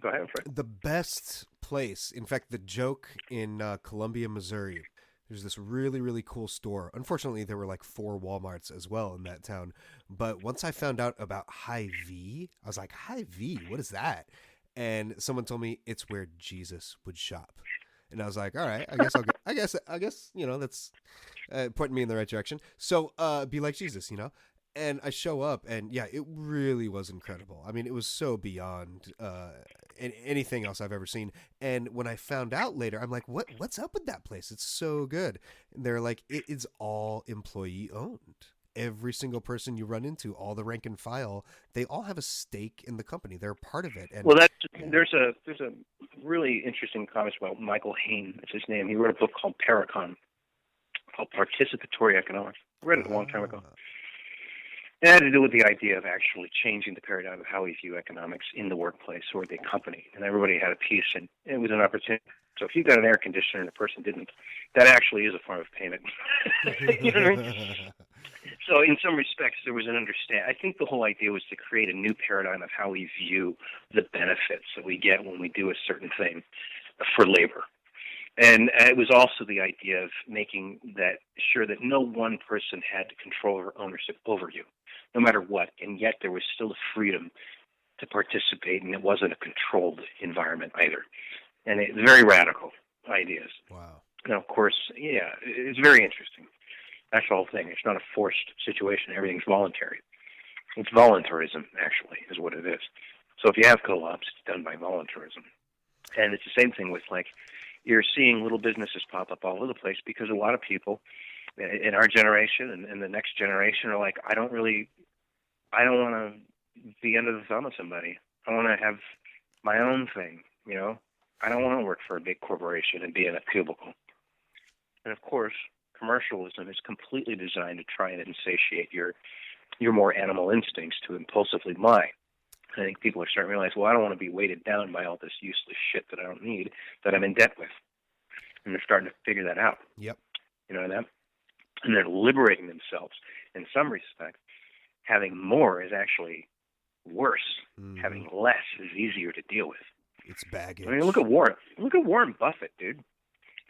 Go ahead, Fred. The best place, in fact, the joke in Columbia, Missouri, there's this really, really cool store. Unfortunately, there were like 4 Walmarts as well in that town. But once I found out about Hy-Vee, I was like, Hy-Vee, what is that? And someone told me it's where Jesus would shop. And I was like, all right, I guess that's pointing me in the right direction. So be like Jesus, And I show up, and yeah, it really was incredible. I mean, it was so beyond anything else I've ever seen. And when I found out later, I'm like, what's up with that place? It's so good. And they're like, it is all employee owned. Every single person you run into, all the rank and file, they all have a stake in the company. They're a part of it. And well, there's a really interesting comment about Michael Hain. That's his name. He wrote a book called Paracon, called Participatory Economics. I read it a long time ago. It had to do with the idea of actually changing the paradigm of how we view economics in the workplace or the company. And everybody had a piece, and it was an opportunity. So if you got an air conditioner and a person didn't, that actually is a form of payment. You know what I mean? So in some respects, there was an understanding. I think the whole idea was to create a new paradigm of how we view the benefits that we get when we do a certain thing for labor. And it was also the idea of making that sure that no one person had control or ownership over you, no matter what, and yet there was still the freedom to participate, and it wasn't a controlled environment either. And it's very radical ideas. Wow. And of course, yeah, it's very interesting. That's the whole thing. It's not a forced situation. Everything's voluntary. It's voluntarism, actually, is what it is. So if you have co-ops, it's done by voluntarism. And it's the same thing with, like, you're seeing little businesses pop up all over the place because a lot of people in our generation and the next generation are like, I don't want to be under the thumb of somebody. I want to have my own thing, I don't want to work for a big corporation and be in a cubicle. And of course, commercialism is completely designed to try and insatiate your more animal instincts to impulsively buy. I think people are starting to realize, well, I don't want to be weighted down by all this useless shit that I don't need, that I'm in debt with. And they're starting to figure that out. Yep. You know that? And they're liberating themselves. In some respects, having more is actually worse. Mm-hmm. Having less is easier to deal with. It's baggage. I mean, look at Warren. Look at Warren Buffett, dude.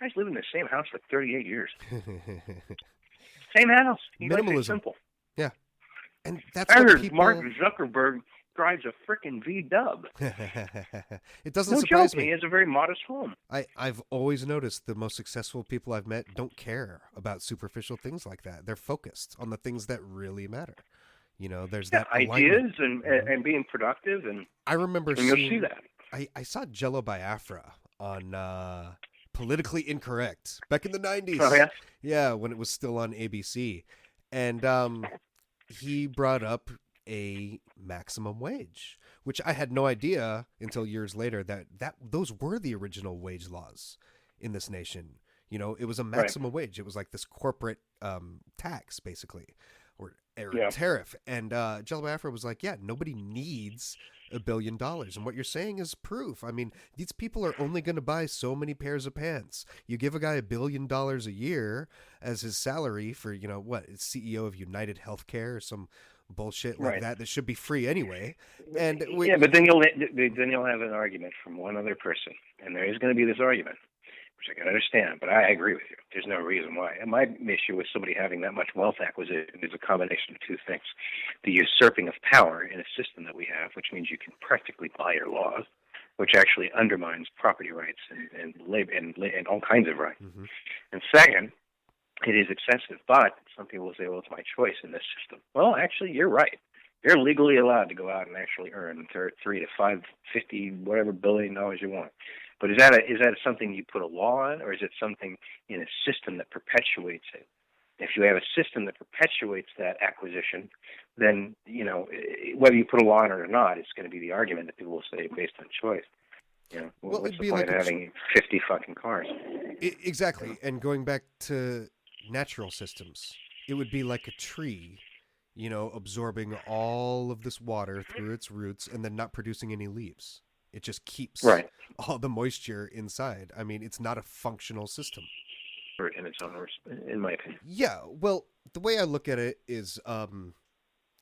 Guys live in the same house for 38 years. Same house. Minimalism. Simple. Yeah. And that's I what heard people... Mark Zuckerberg drives a frickin' V-dub. It doesn't no surprise joke, me. He has a very modest home. I've always noticed the most successful people I've met don't care about superficial things like that. They're focused on the things that really matter. There's that ideas alignment. and being productive. And I remember you'll see that. I saw Jello Biafra on Politically Incorrect back in the 90s. Oh, yeah? Yeah, when it was still on ABC. And he brought up a maximum wage, which I had no idea until years later that those were the original wage laws in this nation. It was a maximum wage. It was like this corporate tax, basically, or tariff. And Jello Biafra was like, yeah, nobody needs $1 billion. And what you're saying is proof. I mean, these people are only going to buy so many pairs of pants. You give a guy $1 billion a year as his salary for, CEO of United Healthcare or some bullshit like that should be free anyway. And but then you'll have an argument from one other person, and there is going to be this argument, which I can understand, but I agree with you. There's no reason why. And my issue with somebody having that much wealth acquisition is a combination of two things: the usurping of power in a system that we have, which means you can practically buy your laws, which actually undermines property rights and labor and all kinds of rights. Mm-hmm. And second, it is excessive, but some people will say, well, it's my choice in this system. Well, actually, you're right. You're legally allowed to go out and actually earn $3 to $5, $50, whatever $billion you want. But is that something you put a law on, or is it something in a system that perpetuates it? If you have a system that perpetuates that acquisition, then, whether you put a law on it or not, it's going to be the argument that people will say based on choice. What's the point of having 50 fucking cars? Exactly. And going back to natural systems, it would be like a tree, absorbing all of this water through its roots and then not producing any leaves. It just keeps all the moisture inside. I mean, it's not a functional system. In its own, in my opinion. Yeah, well, the way I look at it is,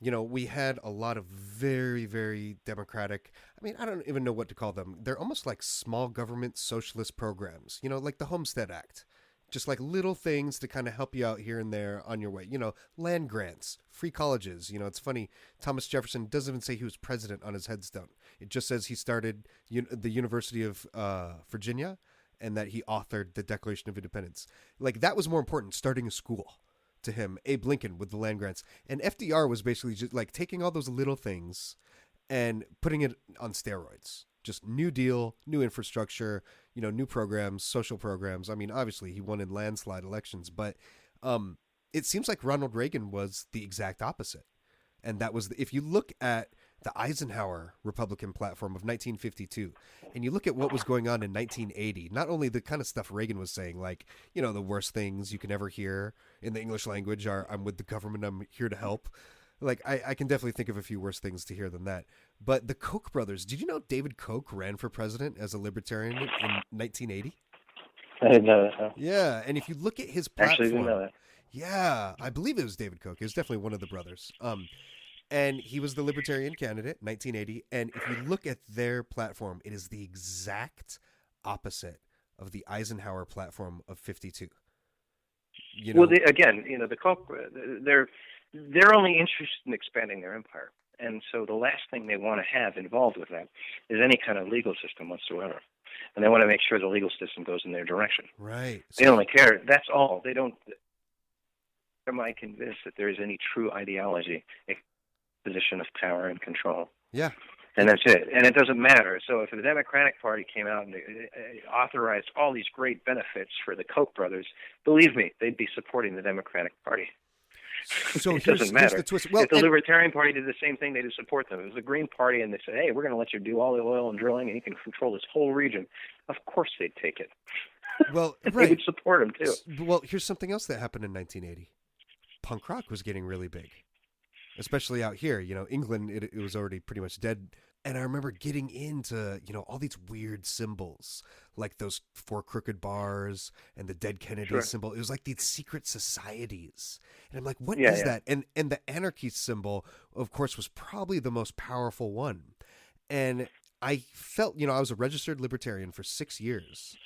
we had a lot of very, very democratic, I don't even know what to call them. They're almost like small government socialist programs, like the Homestead Act. Just like little things to kind of help you out here and there on your way. Land grants, free colleges. It's funny. Thomas Jefferson doesn't even say he was president on his headstone. It just says he started the University of Virginia, and that he authored the Declaration of Independence. Like, that was more important, starting a school to him. Abe Lincoln with the land grants. And FDR was basically just like taking all those little things and putting it on steroids. Just New Deal, new infrastructure, new programs, social programs. I mean, obviously he won in landslide elections, but it seems like Ronald Reagan was the exact opposite. And that was, if you look at the Eisenhower Republican platform of 1952, and you look at what was going on in 1980, not only the kind of stuff Reagan was saying, like, the worst things you can ever hear in the English language are, I'm with the government, I'm here to help. Like, I can definitely think of a few worse things to hear than that. But the Koch brothers, did you know David Koch ran for president as a libertarian in 1980? I didn't know that. Huh? Yeah, and if you look at his platform, Actually, didn't know that. Yeah, I believe it was David Koch. It was definitely one of the brothers. And he was the Libertarian candidate, 1980. And if you look at their platform, it is the exact opposite of the Eisenhower platform of 52. Well, the Koch, they're only interested in expanding their empire. And so the last thing they want to have involved with that is any kind of legal system whatsoever. And they want to make sure the legal system goes in their direction. Right. They only care. That's all. They don't. Am I convinced that there is any true ideology, a position of power and control? Yeah. And that's it. And it doesn't matter. So if the Democratic Party came out and authorized all these great benefits for the Koch brothers, believe me, they'd be supporting the Democratic Party. So it doesn't matter. Here's the twist. Well, if the Libertarian Party did the same thing, they'd support them. If it was the Green Party and they said, hey, we're going to let you do all the oil and drilling and you can control this whole region, of course they'd take it. Well, right. They would support them, too. Well, here's something else that happened in 1980. Punk rock was getting really big, especially out here. England, it was already pretty much dead. And I remember getting into, all these weird symbols, like those 4 crooked bars and the dead Kennedy symbol. It was like these secret societies. And I'm like, what is that? And the anarchy symbol, of course, was probably the most powerful one. And I felt, I was a registered libertarian for 6 years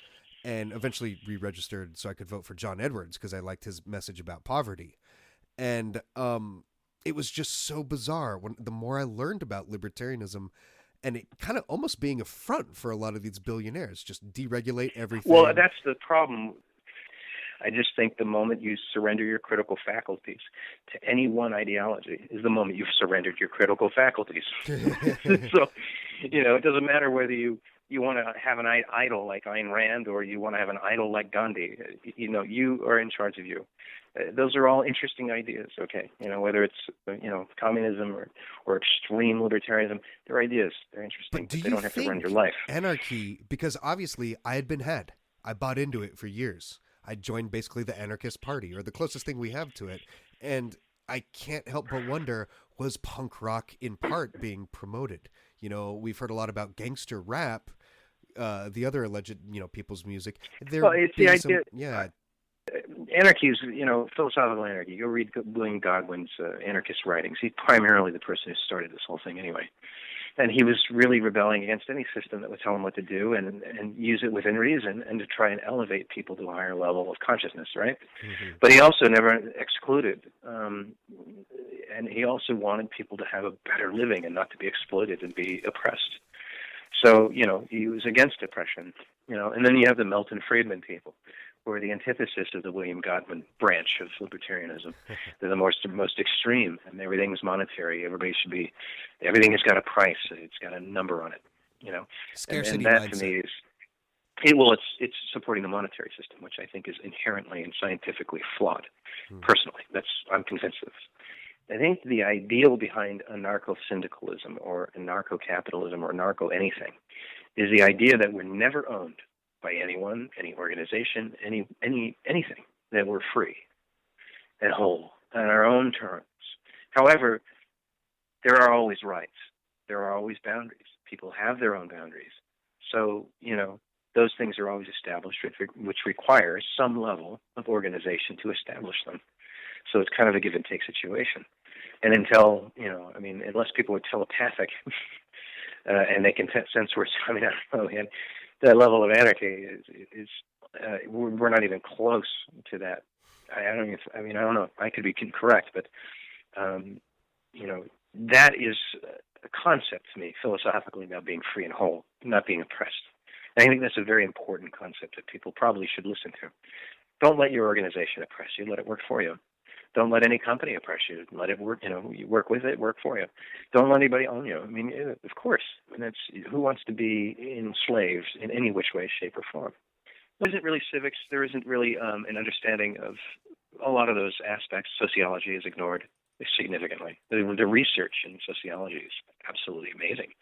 and eventually re-registered so I could vote for John Edwards because I liked his message about poverty. And it was just so bizarre the more I learned about libertarianism, and it kind of almost being a front for a lot of these billionaires, just deregulate everything. Well, that's the problem. I just think the moment you surrender your critical faculties to any one ideology is the moment you've surrendered your critical faculties. So, it doesn't matter whether you want to have an idol like Ayn Rand or you want to have an idol like Gandhi. You are in charge of you. Those are all interesting ideas, okay? Whether it's, communism or extreme libertarianism, they're ideas. They're interesting, but they don't have to run your life. Anarchy, because obviously I had been had. I bought into it for years. I joined basically the anarchist party, or the closest thing we have to it. And I can't help but wonder, was punk rock in part being promoted? We've heard a lot about gangster rap, the other alleged, people's music. Well, it's the idea. Yeah. Anarchy is, philosophical anarchy. Go read William Godwin's anarchist writings. He's primarily the person who started this whole thing anyway. And he was really rebelling against any system that would tell him what to do and use it within reason and to try and elevate people to a higher level of consciousness, right? Mm-hmm. But he also never excluded. And he also wanted people to have a better living and not to be exploited and be oppressed. So, he was against oppression, and then you have the Milton Friedman people, who are the antithesis of the William Godwin branch of libertarianism. They're the most extreme, and everything's monetary. Everything has got a price. It's got a number on it, Scarcity and that mindset. to me is, it's supporting the monetary system, which I think is inherently and scientifically flawed. Personally, I'm convinced of this. I think the ideal behind anarcho-syndicalism or anarcho-capitalism or anarcho-anything is the idea that we're never owned by anyone, any organization, anything, that we're free and whole on our own terms. However, there are always rights. There are always boundaries. People have their own boundaries. So, those things are always established, which requires some level of organization to establish them. So it's kind of a give and take situation. And until, unless people are telepathic and they can sense where it's coming out, and that level of anarchy is we're not even close to that. I don't know. I could be correct, but, that is a concept to me, philosophically, about being free and whole, not being oppressed. And I think that's a very important concept that people probably should listen to. Don't let your organization oppress you. Let it work for you. Don't let any company oppress you. Let it work. You work with it, work for you. Don't let anybody own you. I mean, of course. I mean, who wants to be enslaved in any which way, shape, or form? There isn't really civics. There isn't really an understanding of a lot of those aspects. Sociology is ignored significantly. The research in sociology is absolutely amazing.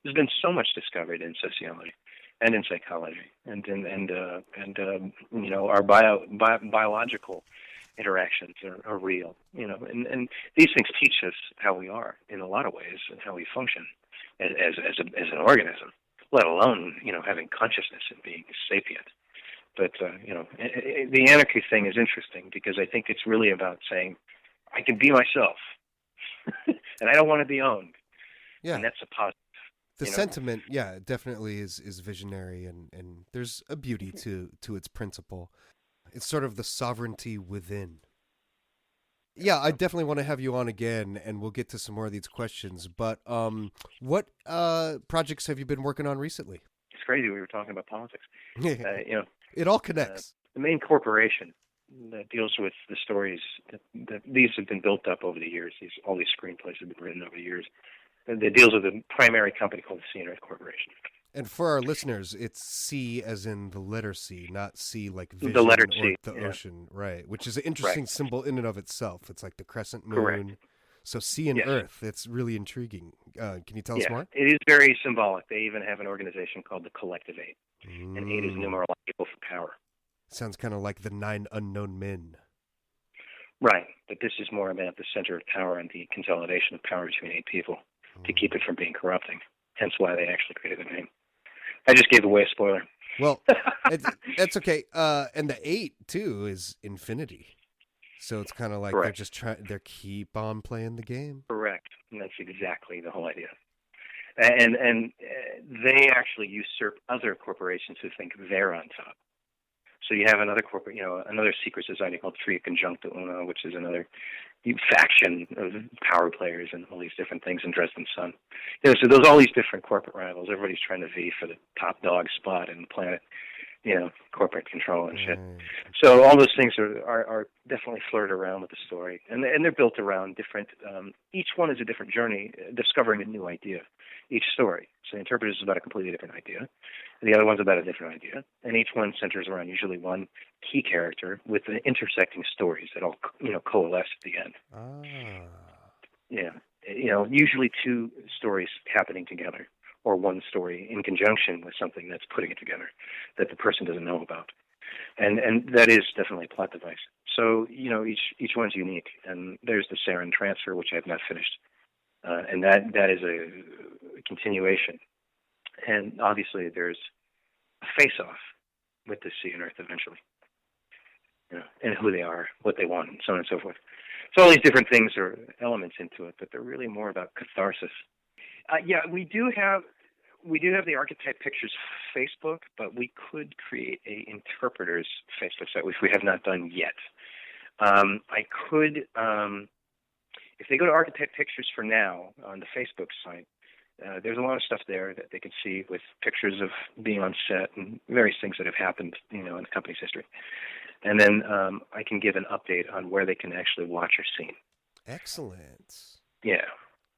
There's been so much discovered in sociology and in psychology, and our biological interactions are real. And these things teach us how we are in a lot of ways and how we function as an organism, let alone having consciousness and being sapient. But the anarchy thing is interesting because I think it's really about saying I can be myself, and I don't want to be owned. Yeah, and that's a positive. The sentiment, yeah, definitely is visionary, and there's a beauty to its principle. It's sort of the sovereignty within. Yeah, I definitely want to have you on again, and we'll get to some more of these questions. But what projects have you been working on recently? It's crazy we were talking about politics. It all connects. The main corporation that deals with the stories that these have been built up over the years. All these screenplays have been written over the years. That deals with the primary company called the C&Earth Corporation. And for our listeners, it's C as in the letter C, not C like vision the letter or C, the yeah. ocean, right? Which is an interesting symbol in and of itself. It's like the crescent moon. Correct. So C and Yes. Earth, it's really intriguing. Can you tell us more? It is very symbolic. They even have an organization called the Collective Eight. And 8 is numerological for power. Sounds kind of like the 9 unknown men. Right, but this is more about the center of power and the consolidation of power between 8 people to keep it from being corrupting. Hence why they actually created the name. I just gave away a spoiler. Well, that's okay. And the 8 too is infinity. So it's kind of like Correct. they're just they keep on playing the game. Correct, and that's exactly the whole idea. And they actually usurp other corporations who think they're on top. So you have another another secret society called Tria Conjuncta Uno, which is another faction of power players and all these different things in Dresden Sun. So there's all these different corporate rivals. Everybody's trying to vie for the top dog spot in the planet, corporate control and shit. So all those things are definitely flirted around with the story, and they're built around different. Each one is a different journey, discovering a new idea. Each story. So the Interpreters is about a completely different idea. The other one's about a different idea, and each one centers around usually one key character with the intersecting stories that all coalesce at the end. Yeah, usually 2 stories happening together, or one story in conjunction with something that's putting it together that the person doesn't know about, and that is definitely a plot device. So each one's unique, and there's the Sarin transfer, which I have not finished, and that is a continuation. And obviously, there's a face-off with the sea and earth eventually, and who they are, what they want, and so on and so forth. So all these different things are elements into it, but they're really more about catharsis. We do have the Archetype Pictures Facebook, but we could create a Interpreters Facebook site, which we have not done yet. I could, if they go to Archetype Pictures for now on the Facebook site, there's a lot of stuff there that they can see with pictures of being on set and various things that have happened, in the company's history. And then I can give an update on where they can actually watch or see. Excellent. Yeah,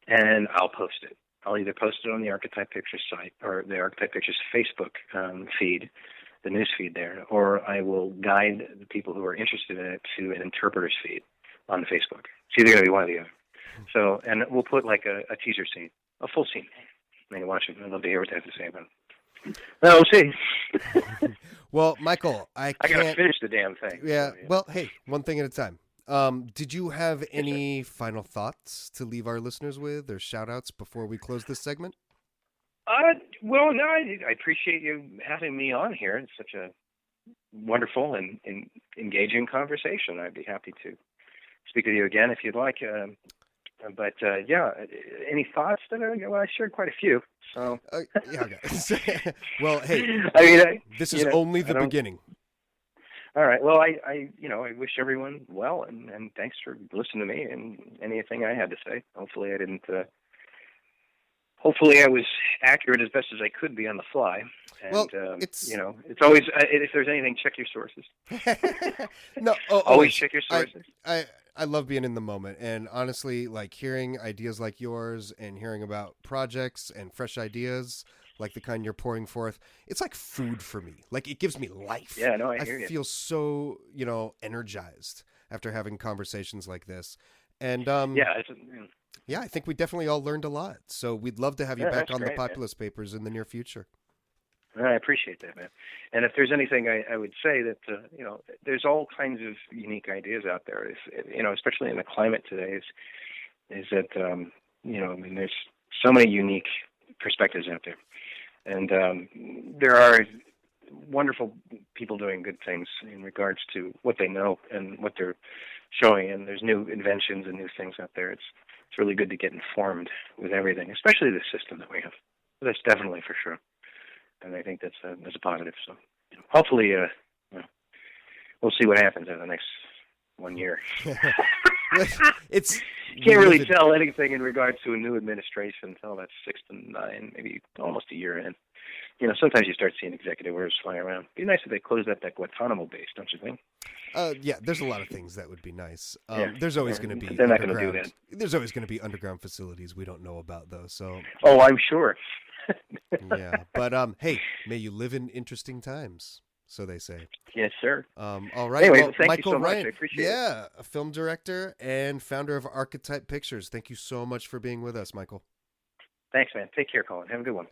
and I'll post it. I'll either post it on the Archetype Pictures site or the Archetype Pictures Facebook feed, the news feed there, or I will guide the people who are interested in it to an Interpreters feed on the Facebook. It's either going to be one or the other. So, and we'll put like a teaser scene. A full scene. I mean, watch it. I'd love to hear what they have to say about it. Well, we'll see. Well, Michael, I got to finish the damn thing. Yeah. So, Well, hey, one thing at a time. Did you have any final thoughts to leave our listeners with, or shout-outs before we close this segment? Well, no, I appreciate you having me on here. It's such a wonderful and engaging conversation. I'd be happy to speak with you again if you'd like. But any thoughts? I shared quite a few. So okay. Well, hey, this is only the beginning. All right. Well, I wish everyone well, and thanks for listening to me and anything I had to say. Hopefully, I didn't. Hopefully, I was accurate as best as I could be on the fly. Well, And it's it's always if there's anything, check your sources. no, Always check your sources. I love being in the moment, and honestly, like hearing ideas like yours and hearing about projects and fresh ideas like the kind you're pouring forth, it's like food for me. Like it gives me life. Yeah, no, I I hear you. feel so, energized after having conversations like this. And Yeah, yeah, I think we definitely all learned a lot. So we'd love to have you yeah, back that's on the great, man. Populist Papers in the near future. I appreciate that, man. And if there's anything, I would say that there's all kinds of unique ideas out there. Especially in the climate today, is that I mean, there's so many unique perspectives out there, and there are wonderful people doing good things in regards to what they know and what they're showing. And there's new inventions and new things out there. It's really good to get informed with everything, especially the system that we have. That's definitely for sure. And I think that's a positive. So hopefully, we'll see what happens in the next 1 year. It's Can't really tell anything in regards to a new administration until that's 6 to 9, maybe almost a year in. Sometimes you start seeing executive orders flying around. It'd be nice if they closed up that Guantanamo base, don't you think? Yeah, there's a lot of things that would be nice. Yeah. There's always going to be But they're not going to do that. There's always going to be underground facilities we don't know about, though. So Oh, I'm sure. yeah, but hey, may you live in interesting times, so they say. Yes, sir. All right. Anyway, well, thank Michael you so Ryan, much. I appreciate it. yeah, a film director and founder of Archetype Pictures. Thank you so much for being with us, Michael. Thanks, man. Take care, Colin. Have a good one.